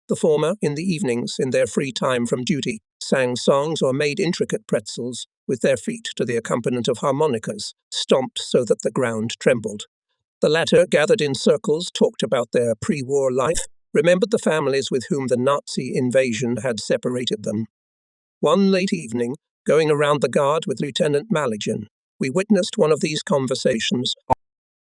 The former, in the evenings, in their free time from duty, sang songs or made intricate pretzels with their feet to the accompaniment of harmonicas, stomped so that the ground trembled. The latter, gathered in circles, talked about their pre-war life, remembered the families with whom the Nazi invasion had separated them. One late evening, going around the guard with Lieutenant Maligan, we witnessed one of these conversations.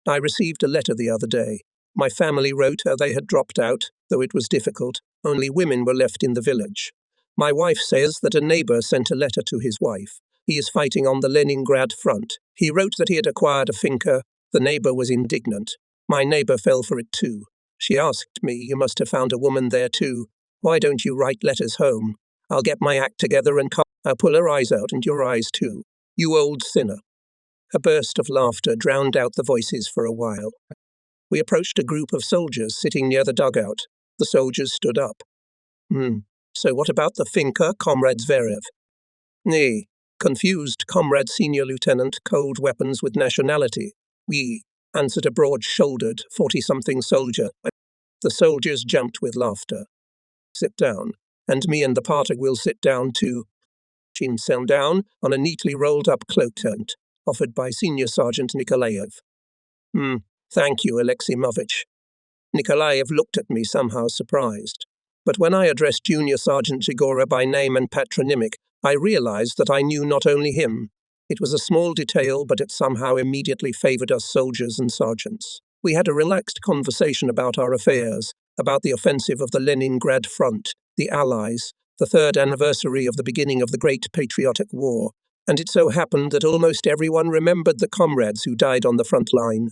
I received a letter the other day. My family wrote how they had dropped out, though it was difficult. Only women were left in the village. My wife says that a neighbor sent a letter to his wife. He is fighting on the Leningrad front. He wrote that he had acquired a finca. The neighbor was indignant. My neighbor fell for it too. She asked me, "You must have found a woman there too. Why don't you write letters home? I'll get my act together and I'll pull her eyes out and your eyes too. You old sinner." A burst of laughter drowned out the voices for a while. We approached a group of soldiers sitting near the dugout. The soldiers stood up. So what about the finca, Comrade Zverev? Nay, confused, Comrade Senior Lieutenant, cold weapons with nationality. We, answered a broad-shouldered, 40-something soldier. The soldiers jumped with laughter. Sit down, and me and the party will sit down too. Jim sat down on a neatly rolled-up cloak tent, offered by Senior Sergeant Nikolaev. Thank you, Aleximovich. Nikolaev looked at me somehow surprised. But when I addressed Junior Sergeant Zhigora by name and patronymic, I realized that I knew not only him. It was a small detail, but it somehow immediately favored us soldiers and sergeants. We had a relaxed conversation about our affairs, about the offensive of the Leningrad front, the Allies, the 3rd anniversary of the beginning of the Great Patriotic War, and it so happened that almost everyone remembered the comrades who died on the front line.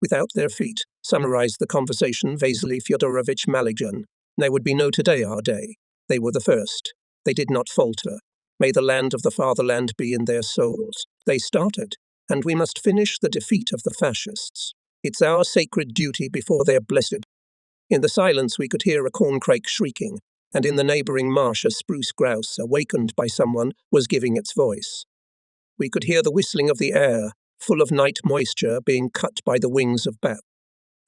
Without their feet, summarized the conversation Vasily Fyodorovich Maligan. There would be no today our day. They were the first. They did not falter. May the land of the fatherland be in their souls. They started, and we must finish the defeat of the fascists. It's our sacred duty before their blessed. In the silence we could hear a corncrake shrieking, and in the neighbouring marsh a spruce grouse, awakened by someone, was giving its voice. We could hear the whistling of the air, full of night moisture, being cut by the wings of bats.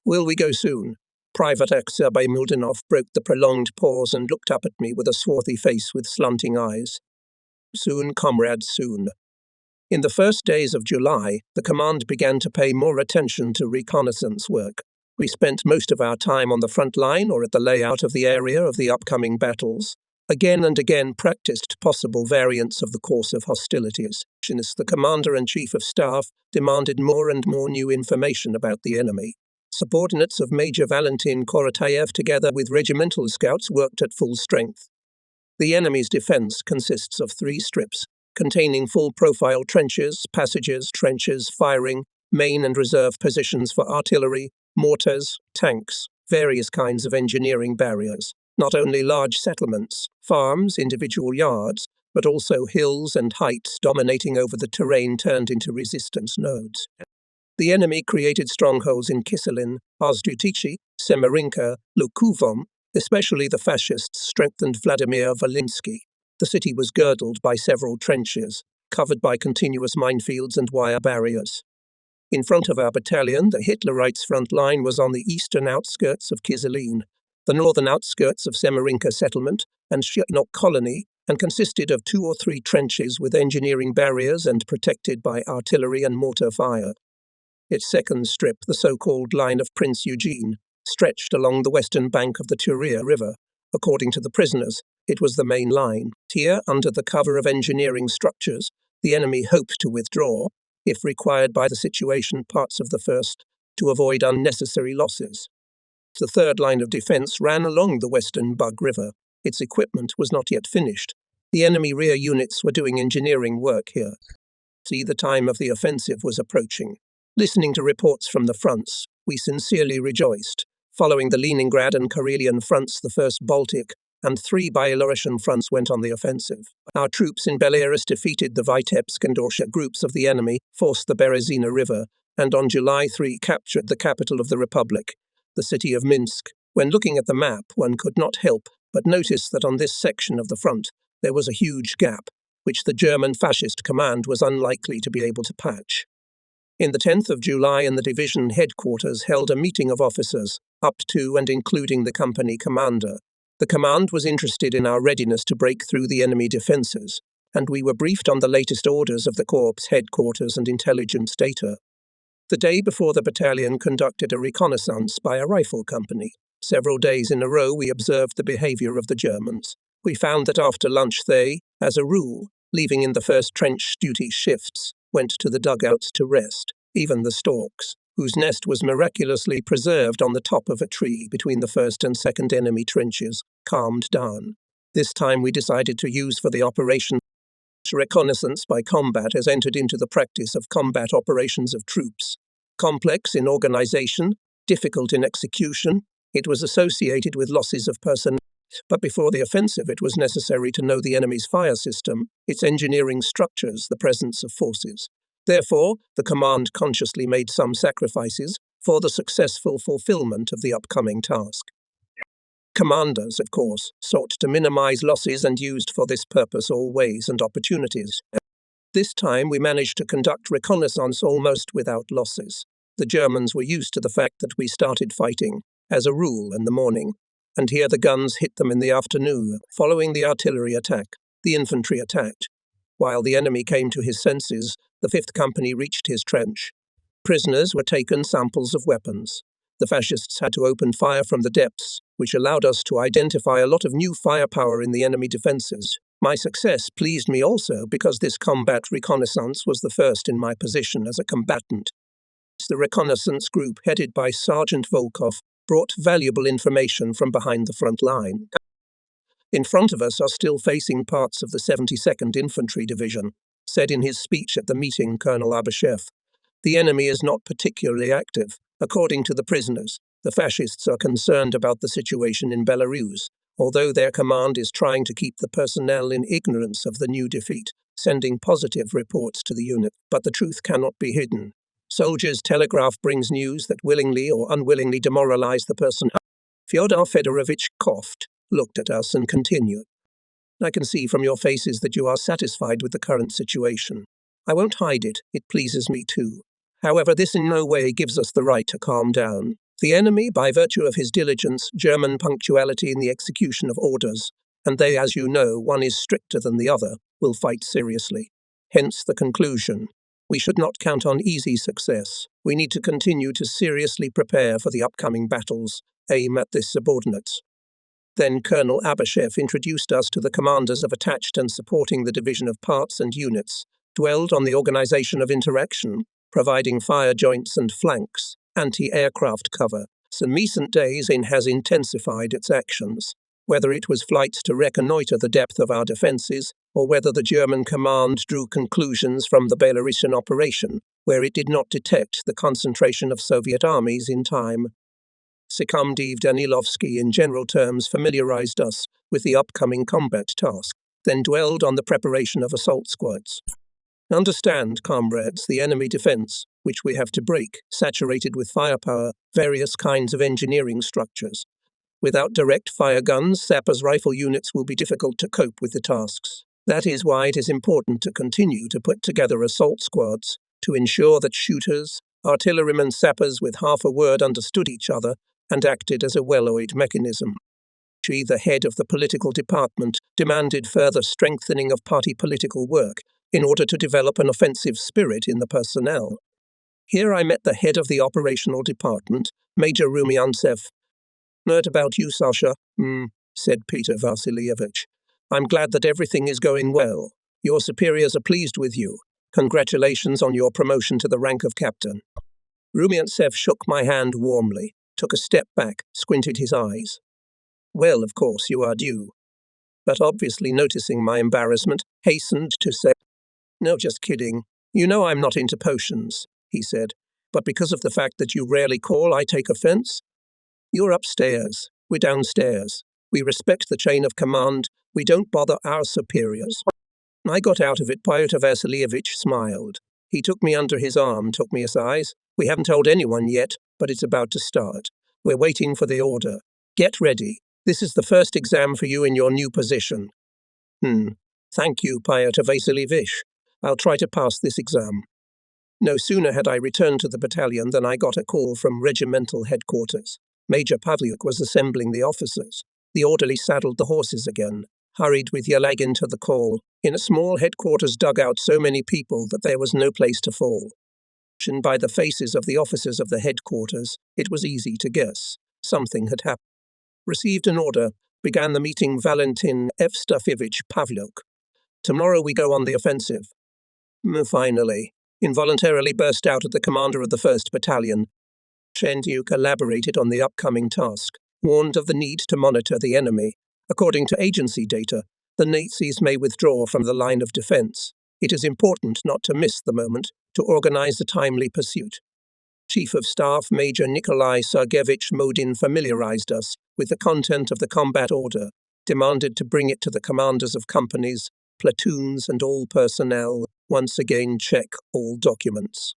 Will we go soon? Private Aksabe Mildenov broke the prolonged pause and looked up at me with a swarthy face with slanting eyes. Soon, comrades, soon. In the first days of July, the command began to pay more attention to reconnaissance work. We spent most of our time on the front line or at the layout of the area of the upcoming battles. Again and again practiced possible variants of the course of hostilities. The commander and chief of staff demanded more and more new information about the enemy. Subordinates of Major Valentin Korotayev together with regimental scouts worked at full strength. The enemy's defense consists of 3 strips, containing full-profile trenches, passages, trenches, firing, main and reserve positions for artillery, mortars, tanks, various kinds of engineering barriers. Not only large settlements, farms, individual yards, but also hills and heights dominating over the terrain turned into resistance nodes. The enemy created strongholds in Kiselin, Ozdutichi, Semerinka, Lukuvom. Especially the fascists strengthened Vladimir Volinsky. The city was girdled by several trenches, covered by continuous minefields and wire barriers. In front of our battalion, the Hitlerites' front line was on the eastern outskirts of Kiselin, the northern outskirts of Semerinka settlement and Shchinok colony, and consisted of 2 or 3 trenches with engineering barriers and protected by artillery and mortar fire. Its second strip, the so-called line of Prince Eugene, stretched along the western bank of the Turia River. According to the prisoners, it was the main line. Here, under the cover of engineering structures, the enemy hoped to withdraw, if required by the situation, parts of the first, to avoid unnecessary losses. The third line of defence ran along the western Bug River. Its equipment was not yet finished. The enemy rear units were doing engineering work here. The time of the offensive was approaching. Listening to reports from the fronts, we sincerely rejoiced. Following the Leningrad and Karelian fronts, the First Baltic and 3 Byelorussian fronts went on the offensive. Our troops in Belarus defeated the Vitebsk and Orsha groups of the enemy, forced the Berezina River, and on July 3 captured the capital of the Republic, the city of Minsk. When looking at the map, one could not help but notice that on this section of the front there was a huge gap, which the German fascist command was unlikely to be able to patch. In the 10th of July, the division headquarters held a meeting of officers, up to and including the company commander. The command was interested in our readiness to break through the enemy defences, and we were briefed on the latest orders of the Corps headquarters and intelligence data. The day before, the battalion conducted a reconnaissance by a rifle company. Several days in a row we observed the behaviour of the Germans. We found that after lunch they, as a rule, leaving in the first trench duty shifts, went to the dugouts to rest. Even the storks, whose nest was miraculously preserved on the top of a tree between the first and second enemy trenches, calmed down. This time we decided to use for the operation. Reconnaissance by combat has entered into the practice of combat operations of troops. Complex in organization, difficult in execution, it was associated with losses of personnel. But before the offensive, it was necessary to know the enemy's fire system, its engineering structures, the presence of forces. Therefore, the command consciously made some sacrifices for the successful fulfillment of the upcoming task. Commanders, of course, sought to minimize losses and used for this purpose all ways and opportunities. This time we managed to conduct reconnaissance almost without losses. The Germans were used to the fact that we started fighting, as a rule, in the morning, and here the guns hit them in the afternoon. Following the artillery attack, the infantry attacked. While the enemy came to his senses, the 5th Company reached his trench. Prisoners were taken samples of weapons. The fascists had to open fire from the depths, which allowed us to identify a lot of new firepower in the enemy defences. My success pleased me also because this combat reconnaissance was the first in my position as a combatant. The reconnaissance group, headed by Sergeant Volkov, brought valuable information from behind the front line. In front of us are still facing parts of the 72nd Infantry Division, said in his speech at the meeting Colonel Abashev. The enemy is not particularly active, according to the prisoners. The fascists are concerned about the situation in Belarus, although their command is trying to keep the personnel in ignorance of the new defeat, sending positive reports to the unit. But the truth cannot be hidden. Soldiers' telegraph brings news that willingly or unwillingly demoralize the personnel. Fyodor Fedorovich coughed, looked at us and continued. I can see from your faces that you are satisfied with the current situation. I won't hide it, it pleases me too. However, this in no way gives us the right to calm down. The enemy, by virtue of his diligence, German punctuality in the execution of orders, and they, as you know, one is stricter than the other, will fight seriously. Hence the conclusion. We should not count on easy success. We need to continue to seriously prepare for the upcoming battles, aim at the subordinates. Then Colonel Abashev introduced us to the commanders of attached and supporting the division of parts and units, dwelled on the organization of interaction, providing fire joints and flanks, anti-aircraft cover. In recent days it has intensified its actions, whether it was flights to reconnoiter the depth of our defenses, or whether the German command drew conclusions from the Belarusian operation, where it did not detect the concentration of Soviet armies in time. Sikamdiv Danilovsky in general terms familiarized us with the upcoming combat task, then dwelled on the preparation of assault squads. Understand, comrades, the enemy defense, which we have to break, saturated with firepower, various kinds of engineering structures. Without direct fire guns, sappers' rifle units will be difficult to cope with the tasks. That is why it is important to continue to put together assault squads, to ensure that shooters, artillerymen, sappers with half a word understood each other and acted as a well-oiled mechanism. The head of the political department demanded further strengthening of party political work in order to develop an offensive spirit in the personnel. Here I met the head of the operational department, Major Rumiantsev. Heard about you, Sasha, said Peter Vasilievich. I'm glad that everything is going well. Your superiors are pleased with you. Congratulations on your promotion to the rank of captain. Rumiantsev shook my hand warmly, took a step back, squinted his eyes. Well, of course, you are due. But obviously noticing my embarrassment, hastened to say, No, just kidding. You know I'm not into potions, he said. But because of the fact that you rarely call, I take offense. You're upstairs. We're downstairs. We respect the chain of command. We don't bother our superiors. I got out of it. Pyotr Vasilievich smiled. He took me under his arm, took me aside. We haven't told anyone yet, but it's about to start. We're waiting for the order. Get ready. This is the first exam for you in your new position. Thank you, Pyotr Vasilievich. I'll try to pass this exam. No sooner had I returned to the battalion than I got a call from regimental headquarters. Major Pavliuk was assembling the officers. The orderly saddled the horses again, hurried with Yelagin to the call. In a small headquarters dugout, so many people that there was no place to fall. And by the faces of the officers of the headquarters, it was easy to guess. Something had happened. Received an order, began the meeting Valentin Evstafievich Pavliuk. Tomorrow we go on the offensive. Finally, involuntarily burst out at the commander of the 1st Battalion. Shendyuk elaborated on the upcoming task, warned of the need to monitor the enemy. According to agency data, the Nazis may withdraw from the line of defense. It is important not to miss the moment, to organize a timely pursuit. Chief of Staff Major Nikolai Sergeyevich Modin familiarized us with the content of the combat order, demanded to bring it to the commanders of companies, platoons and all personnel, once again check all documents.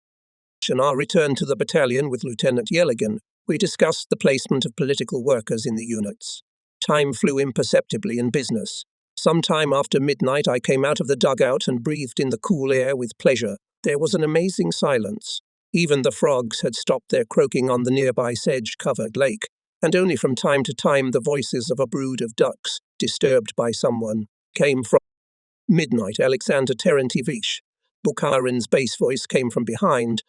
On our return to the battalion with Lieutenant Yelagin, we discussed the placement of political workers in the units. Time flew imperceptibly in business. Sometime after midnight I came out of the dugout and breathed in the cool air with pleasure. There was an amazing silence. Even the frogs had stopped their croaking on the nearby sedge-covered lake, and only from time to time the voices of a brood of ducks, disturbed by someone, came from midnight. Alexander Terentyevich. Bukharin's bass voice came from behind.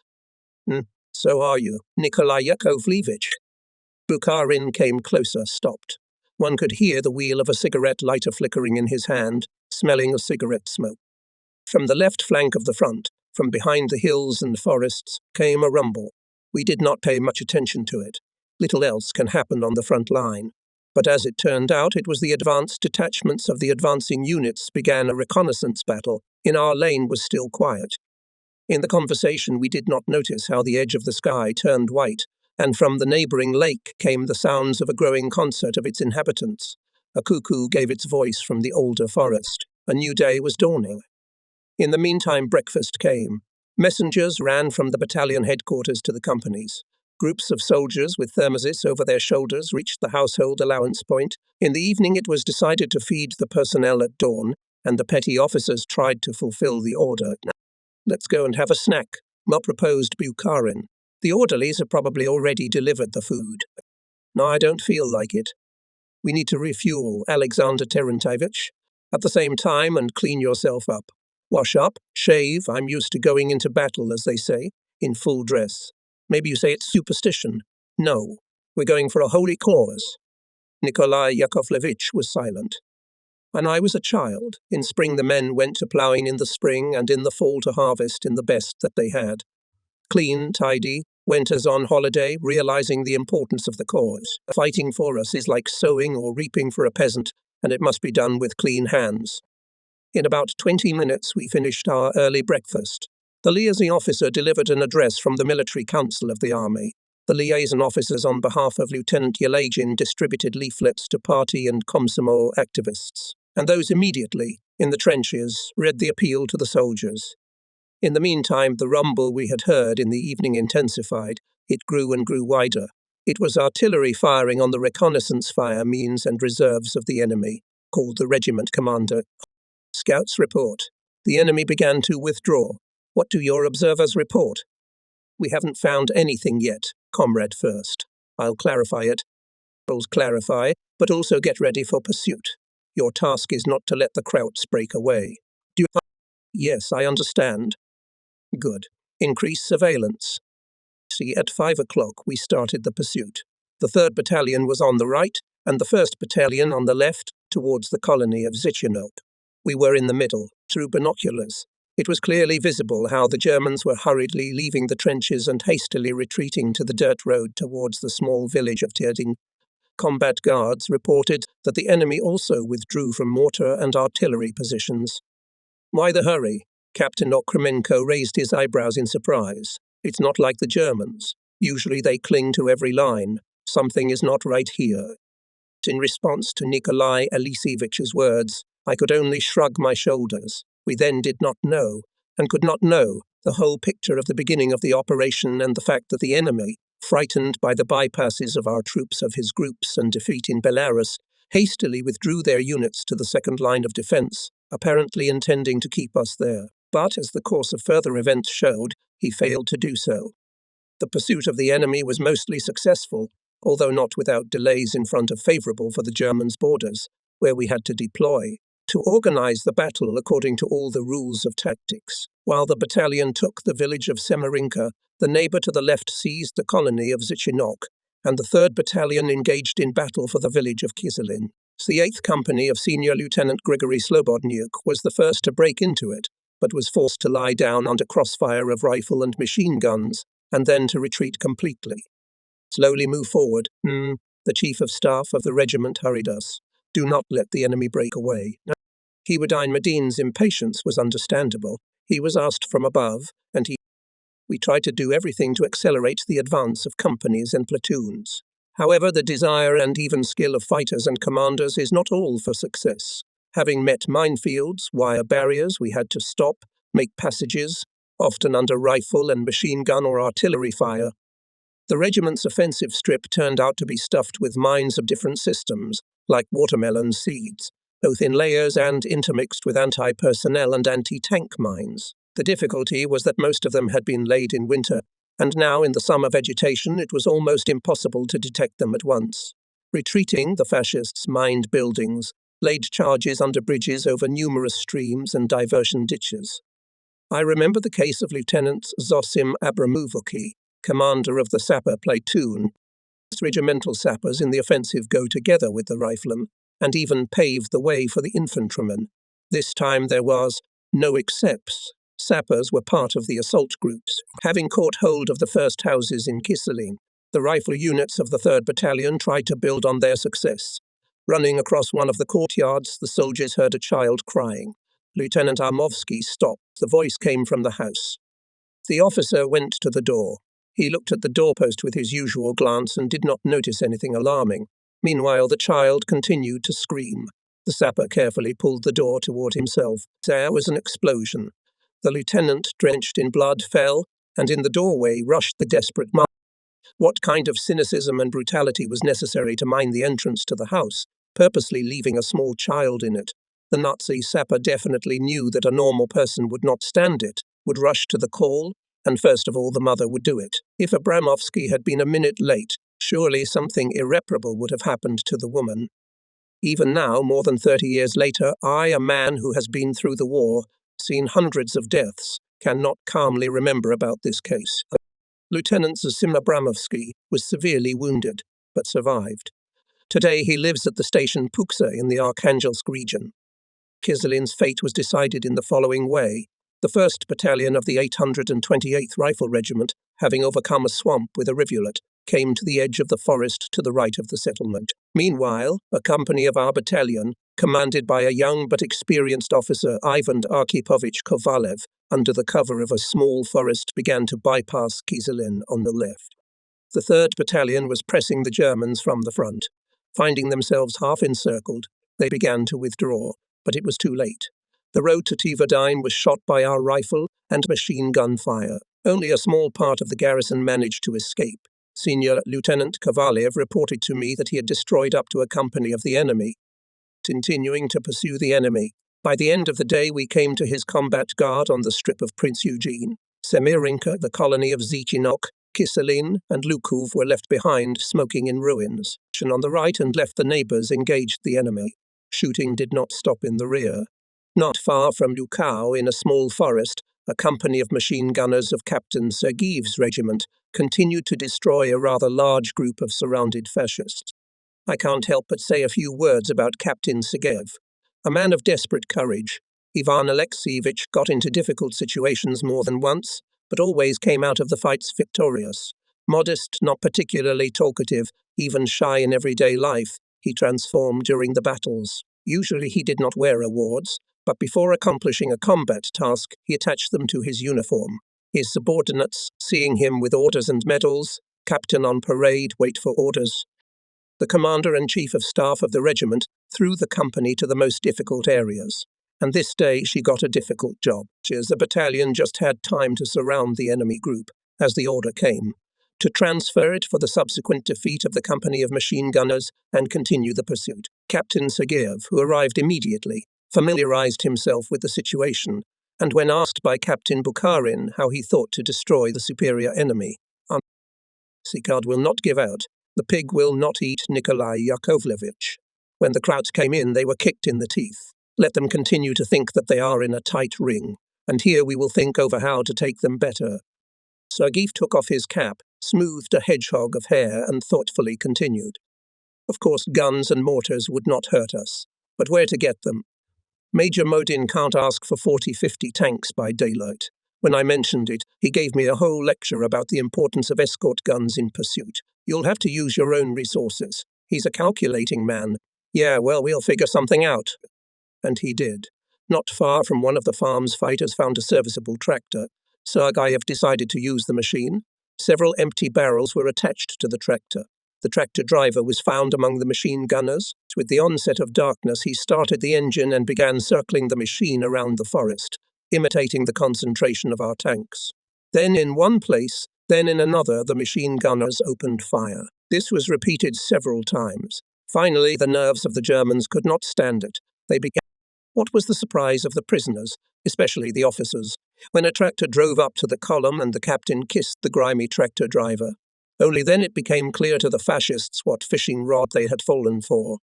So are you, Nikolai Yakovlevich? Bukharin came closer, stopped. One could hear the wheel of a cigarette lighter flickering in his hand, smelling of cigarette smoke. From the left flank of the front, from behind the hills and forests, came a rumble. We did not pay much attention to it. Little else can happen on the front line. But as it turned out, it was the advanced detachments of the advancing units began a reconnaissance battle. In our lane was still quiet. In the conversation we did not notice how the edge of the sky turned white, and from the neighbouring lake came the sounds of a growing concert of its inhabitants. A cuckoo gave its voice from the older forest. A new day was dawning. In the meantime, breakfast came. Messengers ran from the battalion headquarters to the companies. Groups of soldiers with thermoses over their shoulders reached the household allowance point. In the evening it was decided to feed the personnel at dawn, and the petty officers tried to fulfill the order. "Let's go and have a snack," Ma proposed Bukharin. "The orderlies have probably already delivered the food." "No, I don't feel like it. We need to refuel, Alexander Terentevich. At the same time, and clean yourself up. Wash up, shave. I'm used to going into battle, as they say, in full dress. Maybe you say it's superstition. No, we're going for a holy cause." Nikolai Yakovlevich was silent. "When I was a child, in spring the men went to ploughing in the spring and in the fall to harvest in the best that they had. Clean, tidy, went as on holiday, realizing the importance of the cause. Fighting for us is like sowing or reaping for a peasant, and it must be done with clean hands." In about 20 minutes we finished our early breakfast. The liaison officer delivered an address from the Military Council of the Army. The liaison officers on behalf of Lieutenant Yelagin distributed leaflets to party and Komsomol activists, and those immediately, in the trenches, read the appeal to the soldiers. In the meantime, the rumble we had heard in the evening intensified. It grew and grew wider. It was artillery firing on the reconnaissance fire means and reserves of the enemy, called the regiment commander. "Scouts report. The enemy began to withdraw. What do your observers report?" "We haven't found anything yet, Comrade First. I'll clarify it. I'll clarify, but also get ready for pursuit. Your task is not to let the Krauts break away." "Yes, I understand." "Good. Increase surveillance." See, at 5 o'clock we started the pursuit. The 3rd Battalion was on the right, and the 1st Battalion on the left, towards the colony of Zichenok. We were in the middle, through binoculars. It was clearly visible how the Germans were hurriedly leaving the trenches and hastily retreating to the dirt road towards the small village of Terdin. Combat guards reported that the enemy also withdrew from mortar and artillery positions. "Why the hurry?" Captain Okremenko raised his eyebrows in surprise. "It's not like the Germans. Usually they cling to every line. Something is not right here." In response to Nikolai Elisevich's words, I could only shrug my shoulders. We then did not know, and could not know, the whole picture of the beginning of the operation and the fact that the enemy, frightened by the bypasses of our troops of his groups and defeat in Belarus, hastily withdrew their units to the second line of defence, apparently intending to keep us there. But, as the course of further events showed, he failed to do so. The pursuit of the enemy was mostly successful, although not without delays in front of favourable for the Germans' borders, where we had to deploy, to organise the battle according to all the rules of tactics. While the battalion took the village of Semarinka, the neighbour to the left seized the colony of Zichenok, and the 3rd Battalion engaged in battle for the village of Kiselin. The 8th Company of Senior Lieutenant Grigory Slobodnyuk was the first to break into it, but was forced to lie down under crossfire of rifle and machine guns, and then to retreat completely. "Slowly move forward. The Chief of Staff of the regiment hurried us. Do not let the enemy break away." Hiwadine Medin's impatience was understandable. He was asked from above, and we tried to do everything to accelerate the advance of companies and platoons. However, the desire and even skill of fighters and commanders is not all for success. Having met minefields, wire barriers, we had to stop, make passages, often under rifle and machine gun or artillery fire. The regiment's offensive strip turned out to be stuffed with mines of different systems, like watermelon seeds, both in layers and intermixed with anti-personnel and anti-tank mines. The difficulty was that most of them had been laid in winter, and now in the summer vegetation it was almost impossible to detect them at once. Retreating, the fascists mined buildings, laid charges under bridges over numerous streams and diversion ditches. I remember the case of Lieutenant Zosim Abramovuki, commander of the sapper platoon. Regimental sappers in the offensive go together with the riflemen, and even paved the way for the infantrymen. This time there was no excepts. Sappers were part of the assault groups. Having caught hold of the first houses in Kiselin, the rifle units of the 3rd Battalion tried to build on their success. Running across one of the courtyards, the soldiers heard a child crying. Lieutenant Armovsky stopped. The voice came from the house. The officer went to the door. He looked at the doorpost with his usual glance and did not notice anything alarming. Meanwhile, the child continued to scream. The sapper carefully pulled the door toward himself. There was an explosion. The lieutenant, drenched in blood, fell, and in the doorway rushed the desperate mother. What kind of cynicism and brutality was necessary to mine the entrance to the house, purposely leaving a small child in it? The Nazi sapper definitely knew that a normal person would not stand it, would rush to the call, and first of all the mother would do it. If Abramovsky had been a minute late, surely something irreparable would have happened to the woman. Even now, more than 30 years later, I, a man who has been through the war, seen hundreds of deaths, cannot calmly remember about this case. Lieutenant Zosim Abramovsky was severely wounded, but survived. Today he lives at the station Puksa in the Arkhangelsk region. Kiselin's fate was decided in the following way. The 1st Battalion of the 828th Rifle Regiment, having overcome a swamp with a rivulet, came to the edge of the forest to the right of the settlement. Meanwhile, a company of our battalion, commanded by a young but experienced officer, Ivan Arkipovich Kovalev, under the cover of a small forest, began to bypass Kiselin on the left. The 3rd Battalion was pressing the Germans from the front. Finding themselves half encircled, they began to withdraw, but it was too late. The road to Tivadine was shot by our rifle and machine gun fire. Only a small part of the garrison managed to escape. Senior Lieutenant Kovalev reported to me that he had destroyed up to a company of the enemy, continuing to pursue the enemy. By the end of the day, we came to his combat guard on the strip of Prince Eugene. Semirinka, the colony of Zichinok, Kiselin, and Lukov were left behind, smoking in ruins. On the right and left, the neighbors engaged the enemy. Shooting did not stop in the rear. Not far from Lukau, in a small forest, a company of machine gunners of Captain Sergeyev's regiment continued to destroy a rather large group of surrounded fascists. I can't help but say a few words about Captain Sergeyev. A man of desperate courage, Ivan Alexeyevich got into difficult situations more than once, but always came out of the fights victorious. Modest, not particularly talkative, even shy in everyday life, he transformed during the battles. Usually he did not wear awards, but before accomplishing a combat task, he attached them to his uniform. His subordinates, seeing him with orders and medals, captain on parade, wait for orders. The commander and chief of staff of the regiment threw the company to the most difficult areas. And this day she got a difficult job. The battalion just had time to surround the enemy group, as the order came, to transfer it for the subsequent defeat of the company of machine gunners and continue the pursuit. Captain Sergeyev, who arrived immediately, familiarized himself with the situation, and when asked by Captain Bukharin how he thought to destroy the superior enemy, Sikard will not give out. The pig will not eat Nikolai Yakovlevich. When the Krauts came in, they were kicked in the teeth. Let them continue to think that they are in a tight ring, and here we will think over how to take them better. Sergeyev took off his cap, smoothed a hedgehog of hair, and thoughtfully continued. Of course, guns and mortars would not hurt us, but where to get them? Major Modin can't ask for 40-50 tanks by daylight. When I mentioned it, he gave me a whole lecture about the importance of escort guns in pursuit. You'll have to use your own resources. He's a calculating man. Yeah, well, we'll figure something out. And he did. Not far from one of the farm's fighters found a serviceable tractor. Sergeyev decided to use the machine. Several empty barrels were attached to the tractor. The tractor driver was found among the machine gunners. With the onset of darkness, he started the engine and began circling the machine around the forest, imitating the concentration of our tanks. Then in one place, then in another, the machine gunners opened fire. This was repeated several times. Finally, the nerves of the Germans could not stand it. They began. What was the surprise of the prisoners, especially the officers, when a tractor drove up to the column and the captain kissed the grimy tractor driver? Only then it became clear to the fascists what fishing rod they had fallen for.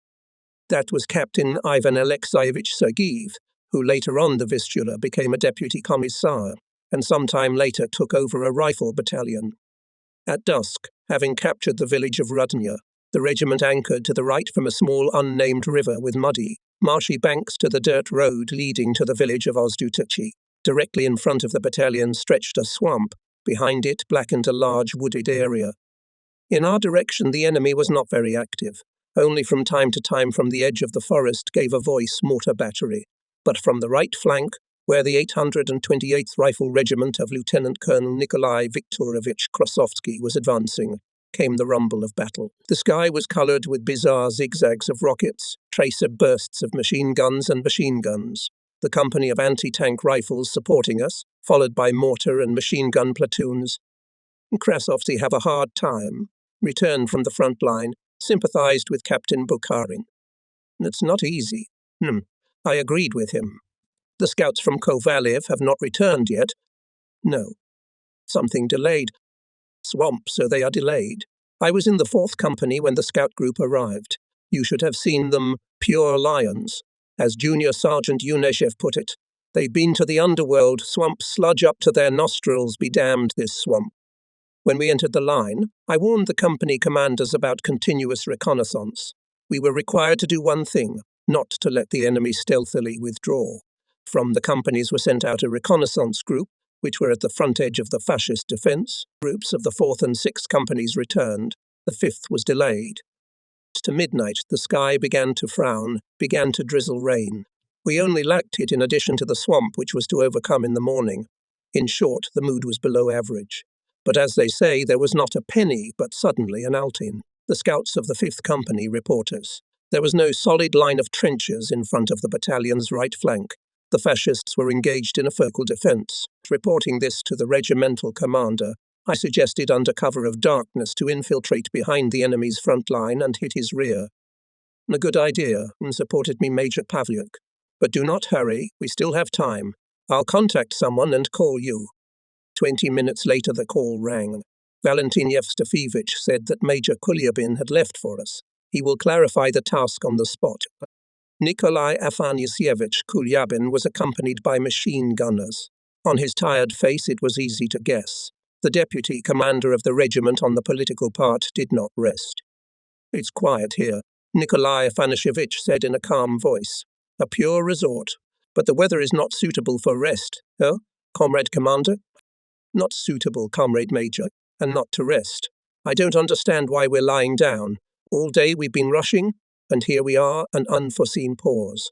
That was Captain Ivan Alexeyevich Sergeyev, who later on the Vistula became a deputy commissar, and some time later took over a rifle battalion. At dusk, having captured the village of Rudnya, the regiment anchored to the right from a small unnamed river with muddy, marshy banks to the dirt road leading to the village of Ozdutachi. Directly in front of the battalion stretched a swamp. Behind it blackened a large wooded area. In our direction the enemy was not very active. Only from time to time from the edge of the forest gave a voice mortar battery. But from the right flank, where the 828th Rifle Regiment of Lieutenant Colonel Nikolai Viktorovich Krasovsky was advancing, came the rumble of battle. The sky was coloured with bizarre zigzags of rockets, tracer bursts of machine guns and machine guns. The company of anti-tank rifles supporting us, followed by mortar and machine gun platoons. Krasovsky have a hard time. Returned from the front line, sympathized with Captain Bukharin. It's not easy. I agreed with him. The scouts from Kovalev have not returned yet. No. Something delayed. Swamp, so they are delayed. I was in the 4th Company when the scout group arrived. You should have seen them pure lions. As Junior Sergeant Yuneshev put it, they've been to the underworld, swamp sludge up to their nostrils, be damned this swamp. When we entered the line, I warned the company commanders about continuous reconnaissance. We were required to do one thing, not to let the enemy stealthily withdraw. From the companies were sent out a reconnaissance group, which were at the front edge of the fascist defence. Groups of the 4th and 6th companies returned. The 5th was delayed. To midnight, the sky began to frown, began to drizzle rain. We only lacked it in addition to the swamp which was to overcome in the morning. In short, the mood was below average. But as they say, there was not a penny, but suddenly an Altin. The scouts of the 5th Company report us. There was no solid line of trenches in front of the battalion's right flank. The fascists were engaged in a focal defence. Reporting this to the regimental commander, I suggested under cover of darkness to infiltrate behind the enemy's front line and hit his rear. A good idea, and supported me Major Pavlyuk. But do not hurry, we still have time. I'll contact someone and call you. 20 minutes later the call rang. Valentin Yevstafevich said that Major Kulyabin had left for us. He will clarify the task on the spot. Nikolai Afanasyevich Kulyabin was accompanied by machine gunners. On his tired face it was easy to guess. The deputy commander of the regiment on the political part did not rest. It's quiet here, Nikolai Afanasyevich said in a calm voice. A pure resort. But the weather is not suitable for rest. Oh, Comrade Commander? Not suitable, Comrade Major, and not to rest. I don't understand why we're lying down. All day we've been rushing, and here we are, an unforeseen pause.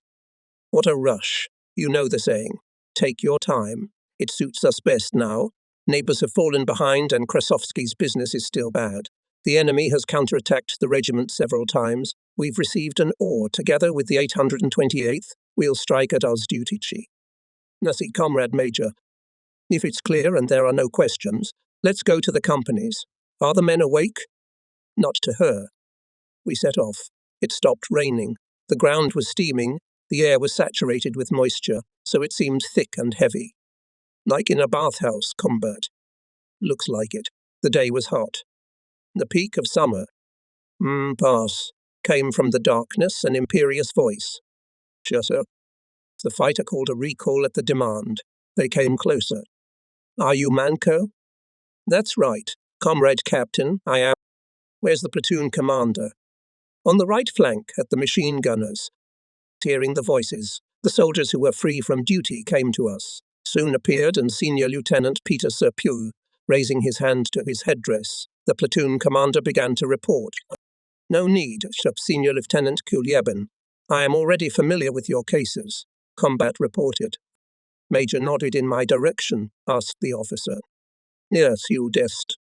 What a rush. You know the saying. Take your time. It suits us best now. Neighbours have fallen behind and Krasovsky's business is still bad. The enemy has counterattacked the regiment several times. We've received an ore together with the 828th. We'll strike at Ozdutichi. Nasi, Comrade Major. If it's clear and there are no questions, let's go to the companies. Are the men awake? Not to her. We set off. It stopped raining. The ground was steaming. The air was saturated with moisture, so it seemed thick and heavy. Like in a bathhouse, combat. Looks like it. The day was hot. The peak of summer. Pass. Came from the darkness an imperious voice. Shut up. The fighter called a recall at the demand. They came closer. Are you Manco? That's right. Comrade Captain, I am. Where's the platoon commander? On the right flank, at the machine gunners. Hearing the voices, the soldiers who were free from duty came to us. Soon appeared and Senior Lieutenant Peter Serpiu, raising his hand to his headdress. The platoon commander began to report. No need, Senior Lieutenant Kulyabin. I am already familiar with your cases. Combat reported. Major nodded in my direction, asked the officer. Yes, you dest.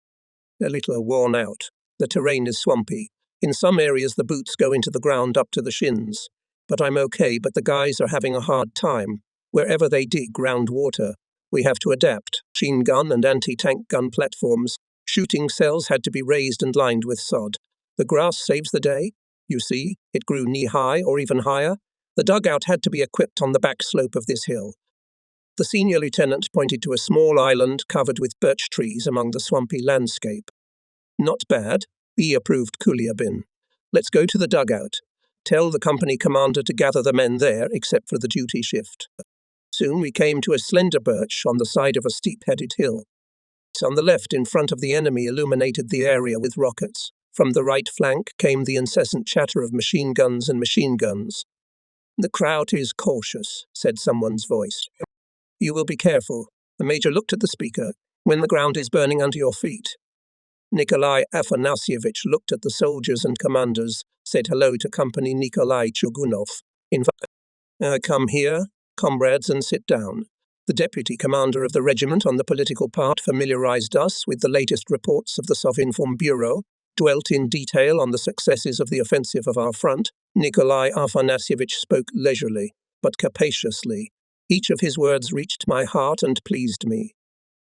A little worn out. The terrain is swampy. In some areas the boots go into the ground up to the shins. But I'm okay, but the guys are having a hard time. Wherever they dig groundwater, we have to adapt. Machine gun and anti-tank gun platforms. Shooting cells had to be raised and lined with sod. The grass saves the day. You see, it grew knee-high or even higher. The dugout had to be equipped on the back slope of this hill. The senior lieutenant pointed to a small island covered with birch trees among the swampy landscape. Not bad, he approved Kulyabin. Let's go to the dugout. Tell the company commander to gather the men there, except for the duty shift. Soon we came to a slender birch on the side of a steep-headed hill. On the left, in front of the enemy, illuminated the area with rockets. From the right flank came the incessant chatter of machine guns and machine guns. The crowd is cautious, said someone's voice. You will be careful. The major looked at the speaker. When the ground is burning under your feet. Nikolai Afanasyevich looked at the soldiers and commanders, said hello to Company Nikolai Chugunov. Come here, comrades, and sit down. The deputy commander of the regiment on the political part familiarized us with the latest reports of the Sovinform Bureau, dwelt in detail on the successes of the offensive of our front. Nikolai Afanasyevich spoke leisurely, but capaciously. Each of his words reached my heart and pleased me.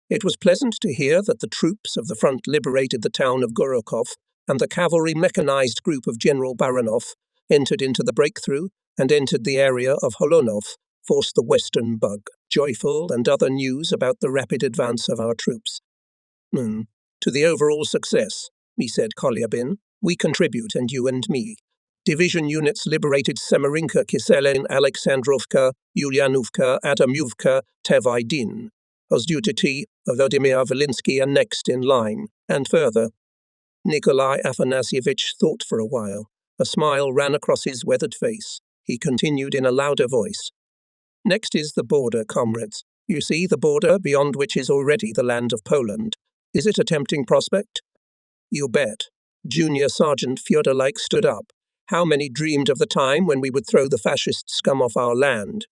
It was pleasant to hear that the troops of the front liberated the town of Gorokhov, and the cavalry mechanized group of General Baranov entered into the breakthrough and entered the area of Holonov, forced the Western Bug. Joyful and other news about the rapid advance of our troops. To the overall success, he said Kolyabin, we contribute, and you and me. Division units liberated Semarinka, Kiselin, Alexandrovka, Ulyanovka, Adamovka, Tevaidin. Ozdutity, Vladimir Volinsky are next in line, and further. Nikolai Afanasyevich thought for a while. A smile ran across his weathered face. He continued in a louder voice. Next is the border, comrades. You see the border beyond which is already the land of Poland. Is it a tempting prospect? You bet. Junior Sergeant Fyodor stood up. How many dreamed of the time when we would throw the fascist scum off our land?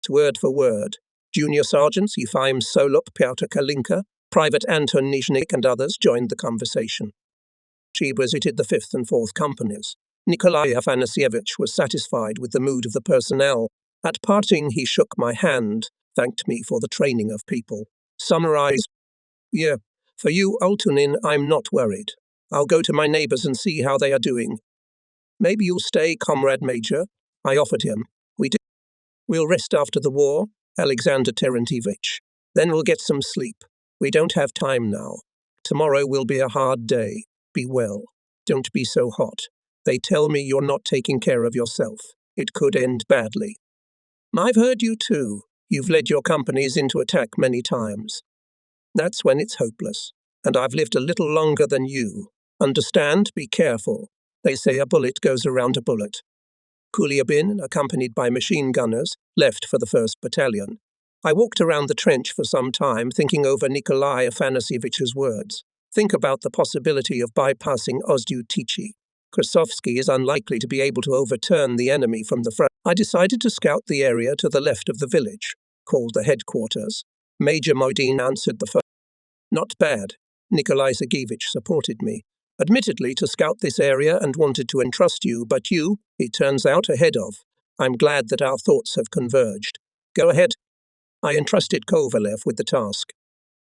Word for word. Junior Sergeants Ephraim Solup, Pyotr Kalinka, Private Anton Nizhnik and others joined the conversation. She visited the 5th and 4th companies. Nikolai Afanasyevich was satisfied with the mood of the personnel. At parting, he shook my hand, thanked me for the training of people. Summarize. Yeah, for you, Altunin, I'm not worried. I'll go to my neighbors and see how they are doing. Maybe you'll stay, Comrade Major. I offered him. We'll rest after the war, Alexander Terentьevich. Then we'll get some sleep. We don't have time now. Tomorrow will be a hard day. Be well. Don't be so hot. They tell me you're not taking care of yourself. It could end badly. I've heard you too. You've led your companies into attack many times. That's when it's hopeless. And I've lived a little longer than you. Understand? Be careful. They say a bullet goes around a bullet. Kuliabin, accompanied by machine gunners, left for the 1st Battalion. I walked around the trench for some time, thinking over Nikolai Afanasyevich's words. Think about the possibility of bypassing Ozdutity. Krasovsky is unlikely to be able to overturn the enemy from the front. I decided to scout the area to the left of the village, called the headquarters. Major Modin answered the phone. Not bad. Nikolai Sergeyevich supported me. Admittedly, to scout this area and wanted to entrust you, but you, it turns out, ahead of. I'm glad that our thoughts have converged. Go ahead. I entrusted Kovalev with the task.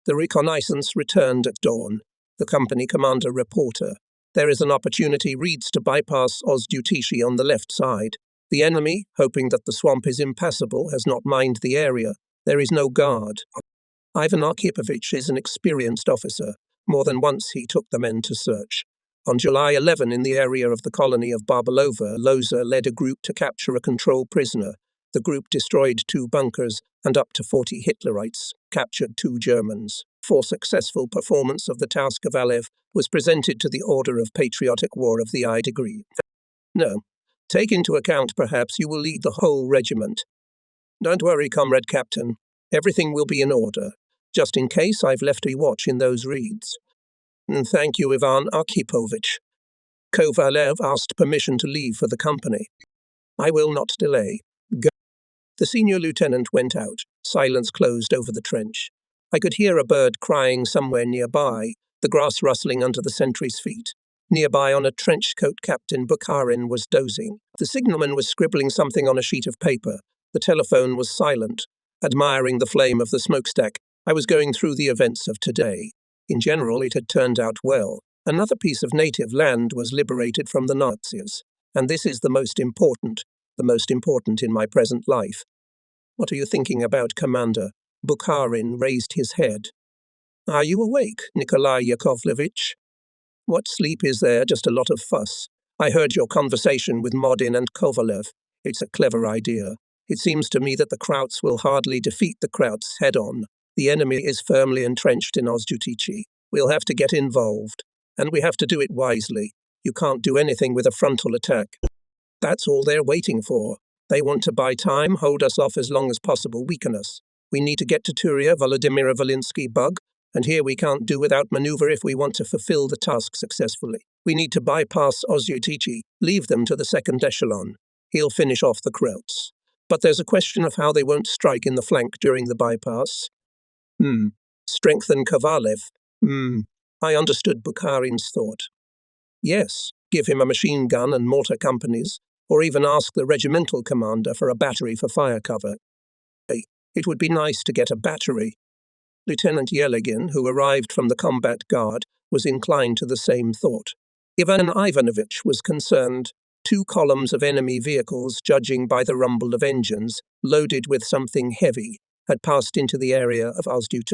The reconnaissance returned at dawn. The company commander reporter. There is an opportunity reads to bypass Ozdutity on the left side. The enemy, hoping that the swamp is impassable, has not mined the area. There is no guard. Ivan Archipovich is an experienced officer. More than once he took the men to search. On July 11, in the area of the colony of Barbalova, Loza led a group to capture a control prisoner. The group destroyed 2 bunkers and up to 40 Hitlerites, captured 2 Germans. For successful performance of the task of Alev was presented to the Order of Patriotic War of the I degree. No. Take into account, perhaps, you will lead the whole regiment. Don't worry, Comrade Captain. Everything will be in order. Just in case, I've left a watch in those reeds. Thank you, Ivan Archipovich. Kovalev asked permission to leave for the company. I will not delay. Go. The senior lieutenant went out. Silence closed over the trench. I could hear a bird crying somewhere nearby, the grass rustling under the sentry's feet. Nearby on a trench coat, Captain Bukharin was dozing. The signalman was scribbling something on a sheet of paper. The telephone was silent. Admiring the flame of the smokestack, I was going through the events of today. In general, it had turned out well. Another piece of native land was liberated from the Nazis. And this is the most important in my present life. What are you thinking about, Commander? Bukharin raised his head. Are you awake, Nikolai Yakovlevich? What sleep is there? Just a lot of fuss. I heard your conversation with Modin and Kovalev. It's a clever idea. It seems to me that the Krauts will hardly defeat the Krauts head-on. The enemy is firmly entrenched in Ozdutity. We'll have to get involved. And we have to do it wisely. You can't do anything with a frontal attack. That's all they're waiting for. They want to buy time, hold us off as long as possible, weaken us. We need to get to Turia, Volodymyr Volinsky, Bug, and here we can't do without maneuver if we want to fulfill the task successfully. We need to bypass Ozdutity, leave them to the second echelon. He'll finish off the Krauts. But there's a question of how they won't strike in the flank during the bypass. Strengthen Kovalev. I understood Bukharin's thought. Yes, give him a machine gun and mortar companies, or even ask the regimental commander for a battery for fire cover. It would be nice to get a battery. Lieutenant Yeligin, who arrived from the combat guard, was inclined to the same thought. Ivan Ivanovich was concerned. 2 columns of enemy vehicles, judging by the rumble of engines, loaded with something heavy, had passed into the area of Ozdut.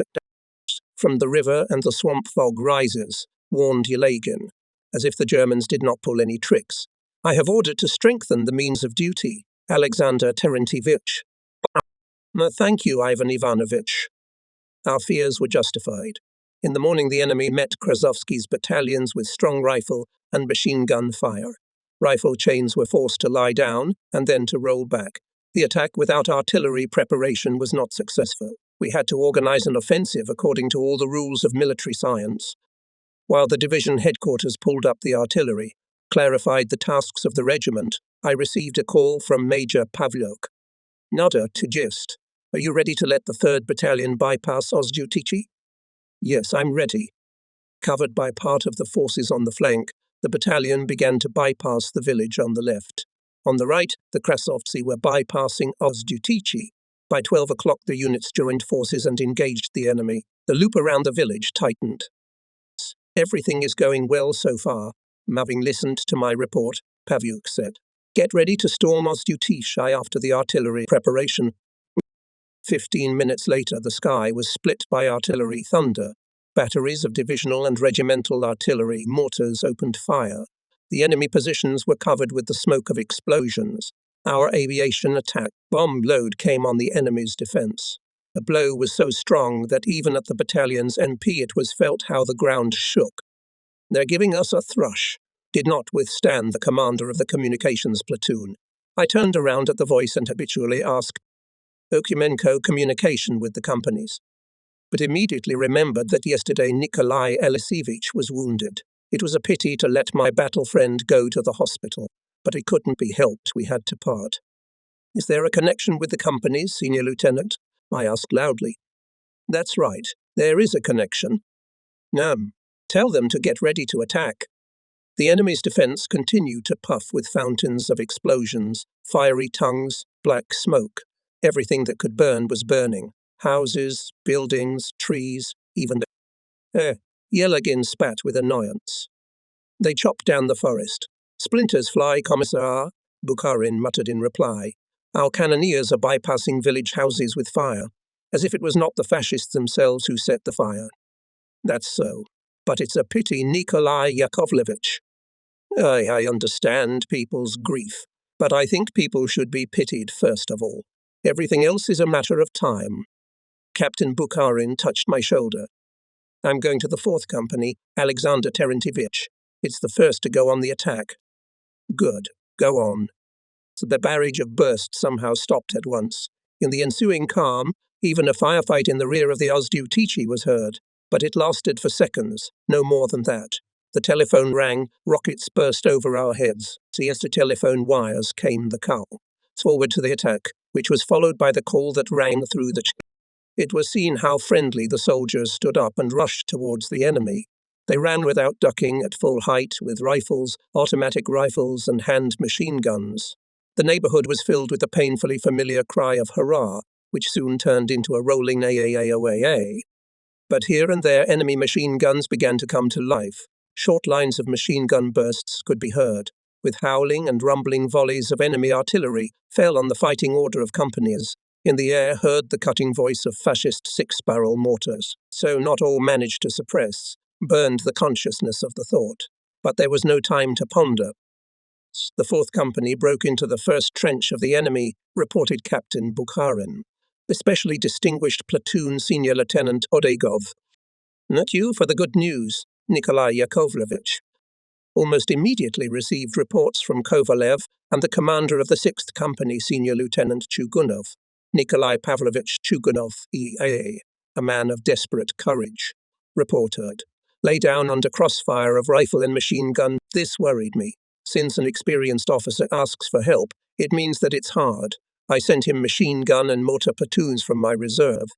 From the river and the swamp fog rises, warned Yeligin, as if the Germans did not pull any tricks. I have ordered to strengthen the means of duty, Alexander Terentyevich. Thank you, Ivan Ivanovich. Our fears were justified. In the morning the enemy met Krasovsky's battalions with strong rifle and machine gun fire. Rifle chains were forced to lie down and then to roll back. The attack without artillery preparation was not successful. We had to organize an offensive according to all the rules of military science. While the division headquarters pulled up the artillery, clarified the tasks of the regiment, I received a call from Major Pavlyuk. Nada to gist. Are you ready to let the 3rd Battalion bypass Ozdutichi? Yes, I'm ready. Covered by part of the forces on the flank, the battalion began to bypass the village on the left. On the right, the Krasovtsi were bypassing Ozdutichi. By 12 o'clock, the units joined forces and engaged the enemy. The loop around the village tightened. Everything is going well so far. Having listened to my report, Pavlyuk said, get ready to storm Ozdutichi after the artillery preparation. 15 minutes later, the sky was split by artillery thunder. Batteries of divisional and regimental artillery mortars opened fire. The enemy positions were covered with the smoke of explosions. Our aviation attack bomb load came on the enemy's defense. The blow was so strong that even at the battalion's NP it was felt how the ground shook. They're giving us a thrush. Did not withstand the commander of the communications platoon. I turned around at the voice and habitually asked, Okumenko communication with the companies, but immediately remembered that yesterday Nikolai Elisevich was wounded. It was a pity to let my battle friend go to the hospital, but it couldn't be helped. We had to part. Is there a connection with the companies, Senior Lieutenant? I asked loudly. That's right. There is a connection. Tell them to get ready to attack. The enemy's defense continued to puff with fountains of explosions, fiery tongues, black smoke. Everything that could burn was burning. Houses, buildings, trees, even the... Yeligin spat with annoyance. They chopped down the forest. Splinters fly, Commissar, Bukharin muttered in reply. Our cannoneers are bypassing village houses with fire, as if it was not the fascists themselves who set the fire. That's so. But it's a pity Nikolai Yakovlevich. I understand people's grief, but I think people should be pitied first of all. Everything else is a matter of time. Captain Bukharin touched my shoulder. I'm going to the 4th Company, Alexander Terentyevich. It's the first to go on the attack. Good. Go on. So the barrage of bursts somehow stopped at once. In the ensuing calm, even a firefight in the rear of the Ozdutichi was heard, but it lasted for seconds, no more than that. The telephone rang, rockets burst over our heads. As the telephone wires came the call. Forward to the attack, which was followed by the call that rang through the... It was seen how friendly the soldiers stood up and rushed towards the enemy. They ran without ducking at full height with rifles, automatic rifles, and hand machine guns. The neighborhood was filled with the painfully familiar cry of hurrah, which soon turned into a rolling AAAOAA. But here and there enemy machine guns began to come to life. Short lines of machine gun bursts could be heard, with howling and rumbling volleys of enemy artillery fell on the fighting order of companies. In the air heard the cutting voice of fascist 6-barrel mortars, so not all managed to suppress, burned the consciousness of the thought. But there was no time to ponder. The 4th Company broke into the first trench of the enemy, reported Captain Bukharin. The specially distinguished platoon Senior Lieutenant Odegov. Not you for the good news, Nikolai Yakovlevich. Almost immediately received reports from Kovalev and the commander of the 6th Company, Senior Lieutenant Chugunov, Nikolai Pavlovich Chugunov, E.A., a man of desperate courage. Reported. Lay down under crossfire of rifle and machine gun. This worried me. Since an experienced officer asks for help, it means that it's hard. I sent him machine gun and mortar platoons from my reserve.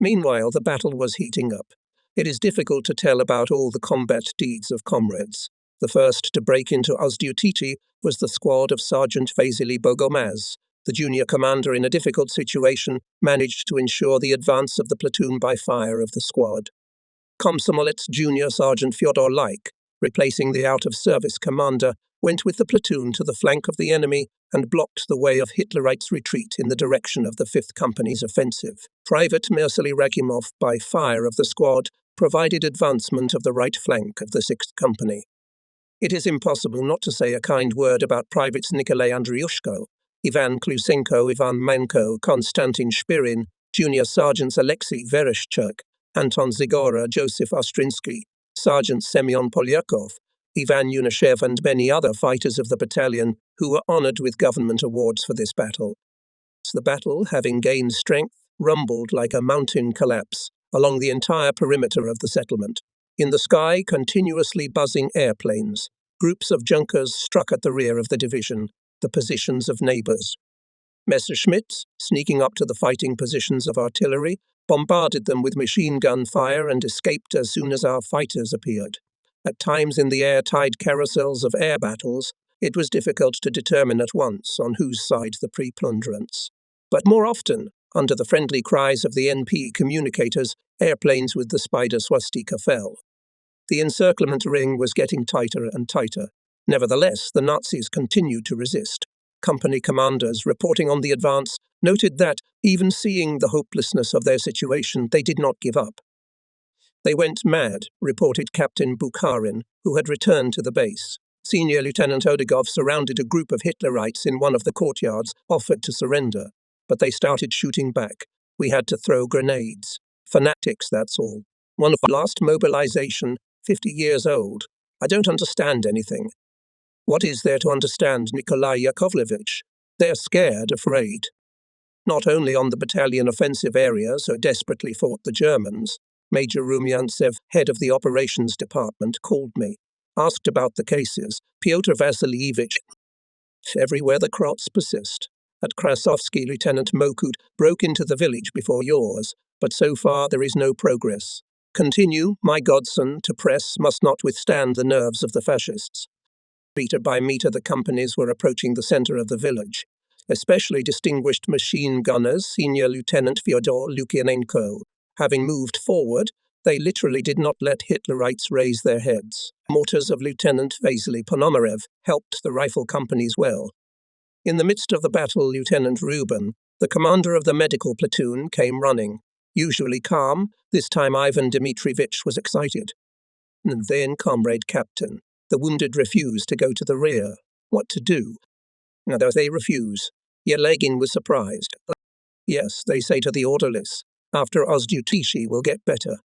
Meanwhile, the battle was heating up. It is difficult to tell about all the combat deeds of comrades. The first to break into Ozdutici was the squad of Sergeant Vasily Bogomaz. The junior commander, in a difficult situation, managed to ensure the advance of the platoon by fire of the squad. Komsomolets Junior Sergeant Fyodor Laik, replacing the out-of-service commander, went with the platoon to the flank of the enemy and blocked the way of Hitlerites' retreat in the direction of the 5th Company's offensive. Private Mercily Rakimov, by fire of the squad, provided advancement of the right flank of the 6th Company. It is impossible not to say a kind word about Privates Nikolai Andriushko, Ivan Klusenko, Ivan Manko, Konstantin Shpirin, Junior Sergeants Alexei Vereshchuk, Anton Zigora, Joseph Ostrinsky, Sergeant Semyon Polyakov, Ivan Yunashev, and many other fighters of the battalion who were honored with government awards for this battle. The battle, having gained strength, rumbled like a mountain collapse along the entire perimeter of the settlement. In the sky, continuously buzzing airplanes. Groups of Junkers struck at the rear of the division, the positions of neighbors. Messerschmitts, sneaking up to the fighting positions of artillery, bombarded them with machine gun fire and escaped as soon as our fighters appeared. At times in the air-tied carousels of air battles, it was difficult to determine at once on whose side the preponderance. But more often, under the friendly cries of the NP communicators, airplanes with the spider swastika fell. The encirclement ring was getting tighter and tighter. Nevertheless, the Nazis continued to resist. Company commanders reporting on the advance noted that, even seeing the hopelessness of their situation, they did not give up. They went mad, reported Captain Bukharin, who had returned to the base. Senior Lieutenant Odegov surrounded a group of Hitlerites in one of the courtyards, offered to surrender, but they started shooting back. We had to throw grenades. Fanatics, that's all. One of the last mobilization, 50 years old. I don't understand anything. What is there to understand, Nikolai Yakovlevich? They're scared, afraid. Not only on the battalion offensive area so desperately fought the Germans. Major Rumyantsev, head of the operations department, called me, asked about the cases. Pyotr Vasilievich. Everywhere the Krots persist. At Krasovsky, Lieutenant Mokut broke into the village before yours, but so far there is no progress. Continue, my godson, to press must not withstand the nerves of the fascists. Meter by meter the companies were approaching the center of the village. Especially distinguished machine gunners, Senior Lieutenant Fyodor Lukyanenko. Having moved forward, they literally did not let Hitlerites raise their heads. Mortars of Lieutenant Vasily Ponomarev helped the rifle companies well. In the midst of the battle, Lieutenant Rubin, the commander of the medical platoon, came running. Usually calm, this time Ivan Dmitrievich was excited. And then, Comrade Captain, the wounded refused to go to the rear. What to do? Now, they refuse. Yelegin was surprised. Yes, they say to the orderlies, after Ozdutici will get better.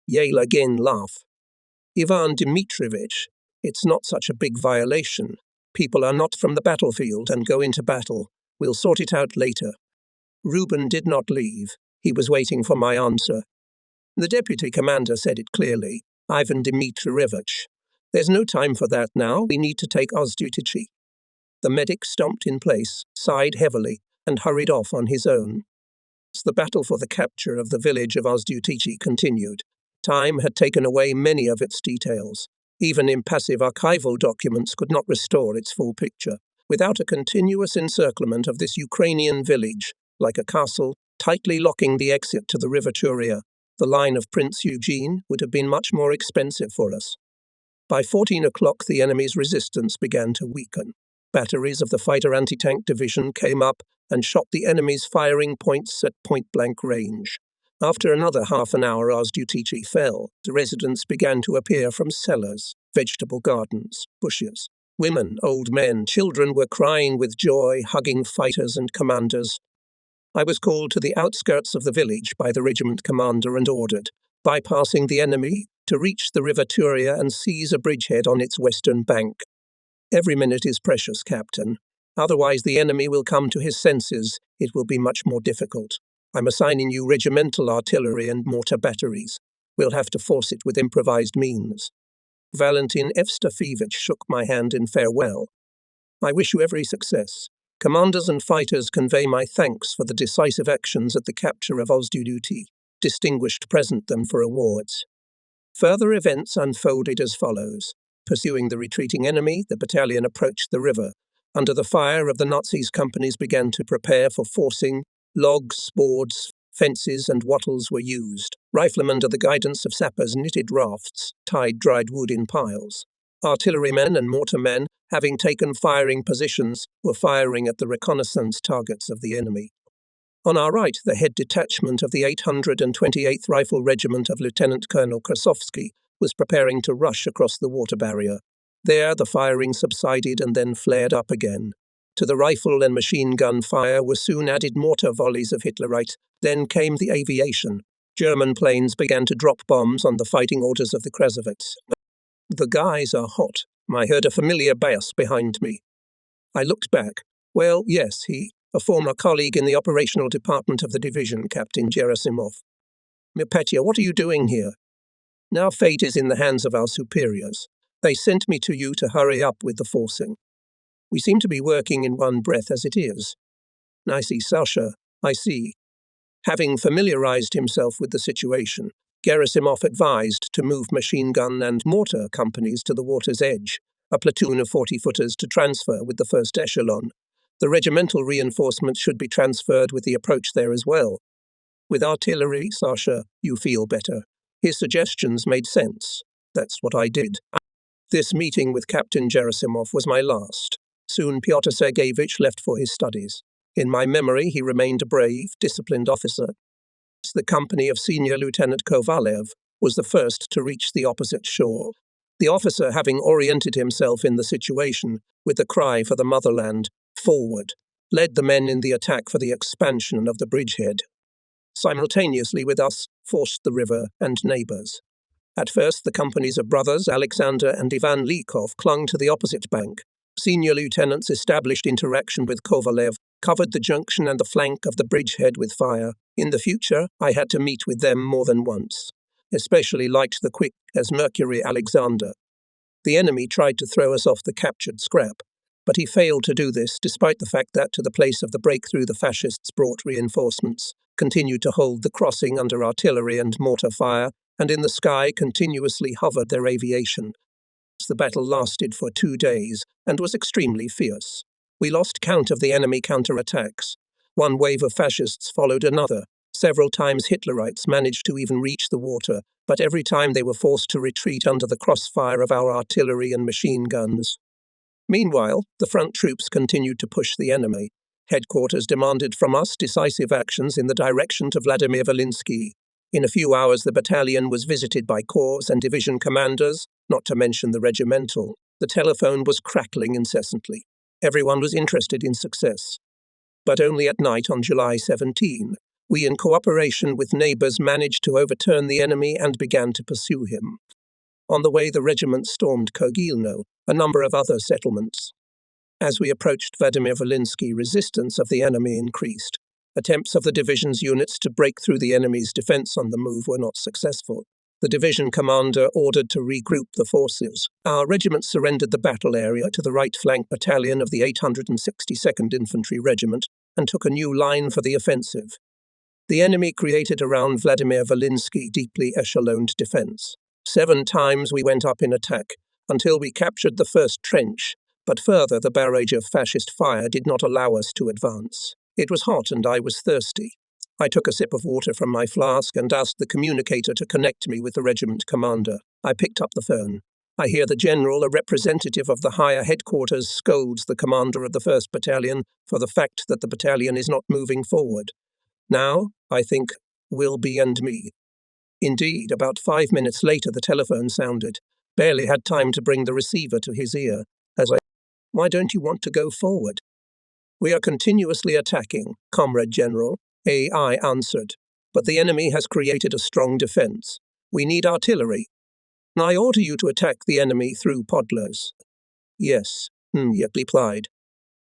Yelegin laugh. Ivan Dmitrievich, it's not such a big violation. People are not from the battlefield and go into battle. We'll sort it out later. Rubin did not leave. He was waiting for my answer. The deputy commander said it clearly, Ivan Dmitrievich. There's no time for that now. We need to take Ozdutici. The medic stomped in place, sighed heavily, and hurried off on his own. The battle for the capture of the village of Ozdutici continued. Time had taken away many of its details. Even impassive archival documents could not restore its full picture. Without a continuous encirclement of this Ukrainian village, like a castle, tightly locking the exit to the river Turia, the line of Prince Eugene would have been much more expensive for us. By 14 o'clock, the enemy's resistance began to weaken. Batteries of the fighter anti-tank division came up and shot the enemy's firing points at point-blank range. After another half an hour, Ozdutici fell. The residents began to appear from cellars, vegetable gardens, bushes. Women, old men, children were crying with joy, hugging fighters and commanders. I was called to the outskirts of the village by the regiment commander and ordered, bypassing the enemy, to reach the river Turia and seize a bridgehead on its western bank. Every minute is precious, Captain. Otherwise the enemy will come to his senses. It will be much more difficult. I'm assigning you regimental artillery and mortar batteries. We'll have to force it with improvised means. Valentin Evstafievich shook my hand in farewell. I wish you every success. Commanders and fighters convey my thanks for the decisive actions at the capture of Ozduduti. Distinguished present them for awards. Further events unfolded as follows. Pursuing the retreating enemy, the battalion approached the river. Under the fire of the Nazis, companies began to prepare for forcing. Logs, boards, fences and wattles were used. Riflemen, under the guidance of sappers, knitted rafts, tied dried wood in piles. Artillerymen and mortarmen, having taken firing positions, were firing at the reconnaissance targets of the enemy. On our right, the head detachment of the 828th Rifle Regiment of Lieutenant Colonel Krasovsky was preparing to rush across the water barrier. There, the firing subsided and then flared up again. To the rifle and machine gun fire were soon added mortar volleys of Hitlerite. Then came the aviation. German planes began to drop bombs on the fighting orders of the Krasovets. The guys are hot. I heard a familiar bass behind me. I looked back. Well, yes, he, a former colleague in the operational department of the division, Captain Gerasimov. Petya, what are you doing here? Now fate is in the hands of our superiors. They sent me to you to hurry up with the forcing. We seem to be working in one breath as it is. I see, Sasha, I see. Having familiarized himself with the situation, Gerasimov advised to move machine gun and mortar companies to the water's edge, a platoon of 40-footers to transfer with the first echelon. The regimental reinforcements should be transferred with the approach there as well. With artillery, Sasha, you feel better. His suggestions made sense. That's what I did. This meeting with Captain Gerasimov was my last. Soon Pyotr Sergeyevich left for his studies. In my memory, he remained a brave, disciplined officer. The company of Senior Lieutenant Kovalev was the first to reach the opposite shore. The officer, having oriented himself in the situation with the cry for the motherland, forward, led the men in the attack for the expansion of the bridgehead. Simultaneously with us, forced the river and neighbours. At first, the companies of brothers Alexander and Ivan Likov clung to the opposite bank. Senior lieutenants established interaction with Kovalev, covered the junction and the flank of the bridgehead with fire. In the future, I had to meet with them more than once. Especially liked the quick as Mercury Alexander. The enemy tried to throw us off the captured scrap, but he failed to do this despite the fact that to the place of the breakthrough the fascists brought reinforcements, continued to hold the crossing under artillery and mortar fire, and in the sky continuously hovered their aviation. The battle lasted for 2 days and was extremely fierce. We lost count of the enemy counterattacks. One wave of fascists followed another. Several times Hitlerites managed to even reach the water, but every time they were forced to retreat under the crossfire of our artillery and machine guns. Meanwhile, the front troops continued to push the enemy. Headquarters demanded from us decisive actions in the direction to Vladimir Volinsky. In a few hours, the battalion was visited by corps and division commanders, not to mention the regimental. The telephone was crackling incessantly. Everyone was interested in success. But only at night on July 17, we, in cooperation with neighbours, managed to overturn the enemy and began to pursue him. On the way, the regiment stormed Kogilno, a number of other settlements. As we approached Vladimir Volinsky, resistance of the enemy increased. Attempts of the division's units to break through the enemy's defence on the move were not successful. The division commander ordered to regroup the forces. Our regiment surrendered the battle area to the right flank battalion of the 862nd Infantry Regiment and took a new line for the offensive. The enemy created around Vladimir Volinsky deeply echeloned defence. 7 times we went up in attack, until we captured the first trench, but further the barrage of fascist fire did not allow us to advance. It was hot and I was thirsty. I took a sip of water from my flask and asked the communicator to connect me with the regiment commander. I picked up the phone. I hear the general, a representative of the higher headquarters, scolds the commander of the 1st Battalion for the fact that the battalion is not moving forward. Now, I think, Wilby and me. Indeed, about 5 minutes later the telephone sounded. Barely had time to bring the receiver to his ear. Why don't you want to go forward? We are continuously attacking, Comrade General, I answered, but the enemy has created a strong defence. We need artillery. I order you to attack the enemy through Podlers. Yes, he replied.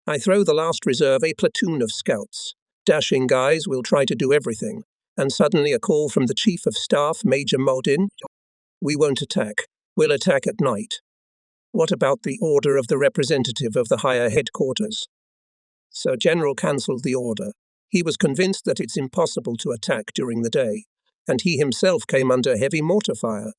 I throw the last reserve a platoon of scouts. Dashing guys will try to do everything, and suddenly a call from the Chief of Staff, Major Modin. We won't attack. We'll attack at night. What about the order of the representative of the higher headquarters? Sir General cancelled the order. He was convinced that it's impossible to attack during the day, and he himself came under heavy mortar fire.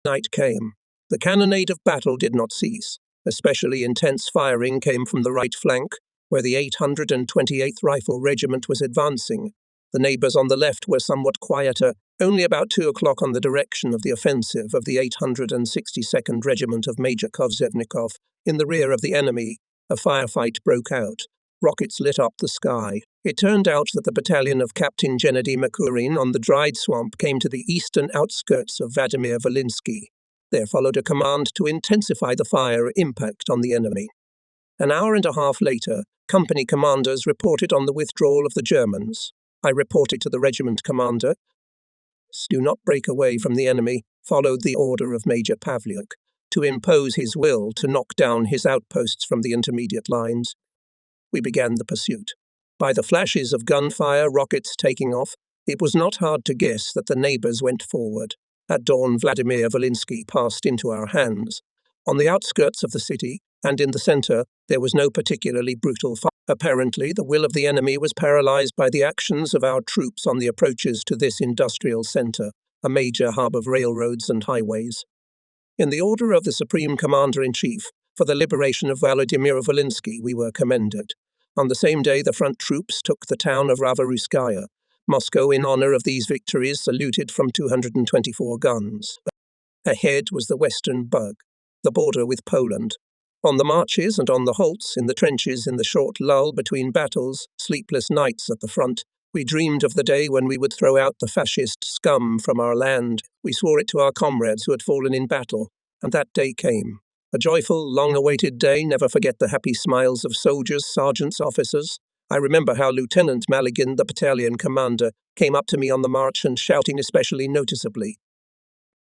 Night came. The cannonade of battle did not cease. Especially intense firing came from the right flank, where the 828th Rifle Regiment was advancing. The neighbours on the left were somewhat quieter, only about 2 o'clock on the direction of the offensive of the 862nd Regiment of Major Kovzevnikov. In the rear of the enemy, a firefight broke out. Rockets lit up the sky. It turned out that the battalion of Captain Gennady Makurin on the dried swamp came to the eastern outskirts of Vladimir Volinsky. There followed a command to intensify the fire impact on the enemy. An hour and a half later, company commanders reported on the withdrawal of the Germans. I reported to the regiment commander. "Do not break away from the enemy," followed the order of Major Pavliuk, to impose his will to knock down his outposts from the intermediate lines. We began the pursuit. By the flashes of gunfire, rockets taking off, it was not hard to guess that the neighbours went forward. At dawn, Vladimir Volinsky passed into our hands. On the outskirts of the city, and in the centre, there was no particularly brutal fight. Apparently, the will of the enemy was paralysed by the actions of our troops on the approaches to this industrial centre, a major hub of railroads and highways. In the order of the Supreme Commander-in-Chief, for the liberation of Vladimir Volinsky, we were commended. On the same day, the front troops took the town of Ravaruskaya. Moscow, in honour of these victories, saluted from 224 guns. Ahead was the Western Bug, the border with Poland. On the marches and on the halts, in the trenches, in the short lull between battles, sleepless nights at the front, we dreamed of the day when we would throw out the fascist scum from our land. We swore it to our comrades who had fallen in battle, and that day came. A joyful, long-awaited day. Never forget the happy smiles of soldiers, sergeants, officers. I remember how Lieutenant Maligin, the battalion commander, came up to me on the march and shouting especially noticeably,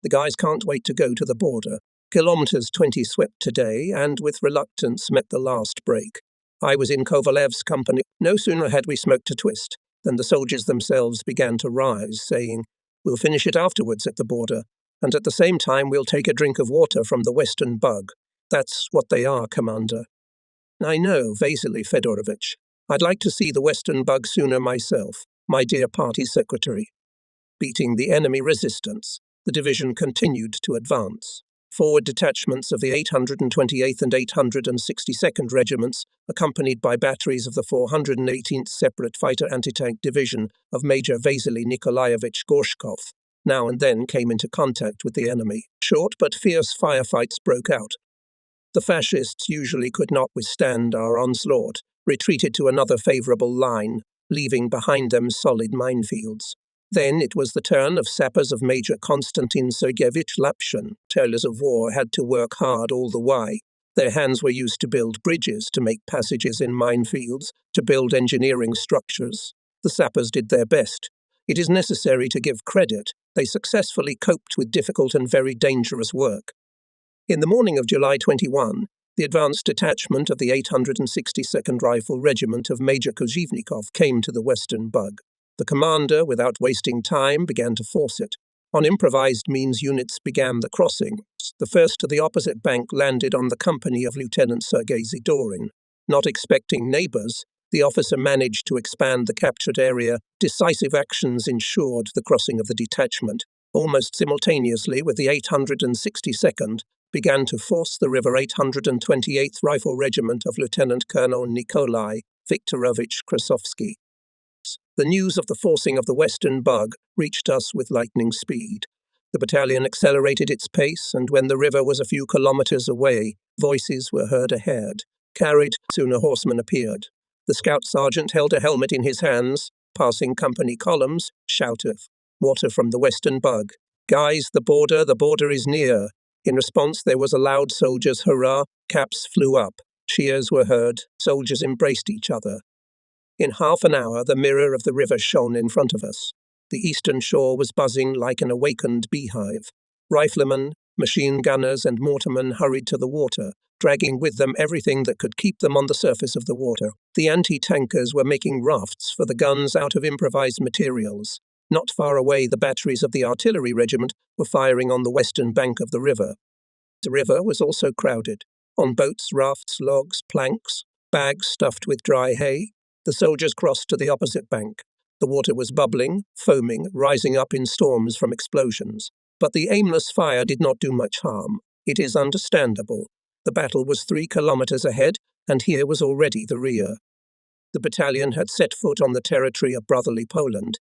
"The guys can't wait to go to the border." Kilometers 20 swept today, and with reluctance met the last break. I was in Kovalev's company. No sooner had we smoked a twist than the soldiers themselves began to rise, saying, "We'll finish it afterwards at the border, and at the same time we'll take a drink of water from the Western Bug." "That's what they are, Commander." "I know, Vasily Fedorovich. I'd like to see the Western Bug sooner myself, my dear party secretary." Beating the enemy resistance, the division continued to advance. Forward detachments of the 828th and 862nd Regiments, accompanied by batteries of the 418th Separate Fighter Anti-Tank Division of Major Vasily Nikolaevich Gorshkov, now and then came into contact with the enemy. Short but fierce firefights broke out. The fascists usually could not withstand our onslaught, retreated to another favourable line, leaving behind them solid minefields. Then it was the turn of sappers of Major Konstantin Sergeyevich Lapshin. Tailors of war had to work hard all the way. Their hands were used to build bridges, to make passages in minefields, to build engineering structures. The sappers did their best. It is necessary to give credit. They successfully coped with difficult and very dangerous work. In the morning of July 21, the advanced detachment of the 862nd Rifle Regiment of Major Kozhivnikov came to the Western Bug. The commander, without wasting time, began to force it. On improvised means, units began the crossing. The first to the opposite bank landed on the company of Lieutenant Sergei Zidorin. Not expecting neighbours, the officer managed to expand the captured area. Decisive actions ensured the crossing of the detachment. Almost simultaneously with the 862nd, began to force the river 828th Rifle Regiment of Lieutenant Colonel Nikolai Viktorovich Krasovsky. The news of the forcing of the Western Bug reached us with lightning speed. The battalion accelerated its pace, and when the river was a few kilometers away, voices were heard ahead. Carried, soon a horseman appeared. The scout sergeant held a helmet in his hands, passing company columns, shouted, "Water from the Western Bug. Guys, the border is near." In response, there was a loud soldier's hurrah. Caps flew up. Cheers were heard. Soldiers embraced each other. In half an hour, the mirror of the river shone in front of us. The eastern shore was buzzing like an awakened beehive. Riflemen, machine gunners, and mortarmen hurried to the water, dragging with them everything that could keep them on the surface of the water. The anti-tankers were making rafts for the guns out of improvised materials. Not far away, the batteries of the artillery regiment were firing on the western bank of the river. The river was also crowded. On boats, rafts, logs, planks, bags stuffed with dry hay. The soldiers crossed to the opposite bank. The water was bubbling, foaming, rising up in storms from explosions. But the aimless fire did not do much harm. It is understandable. The battle was 3 kilometers ahead, and here was already the rear. The battalion had set foot on the territory of brotherly Poland.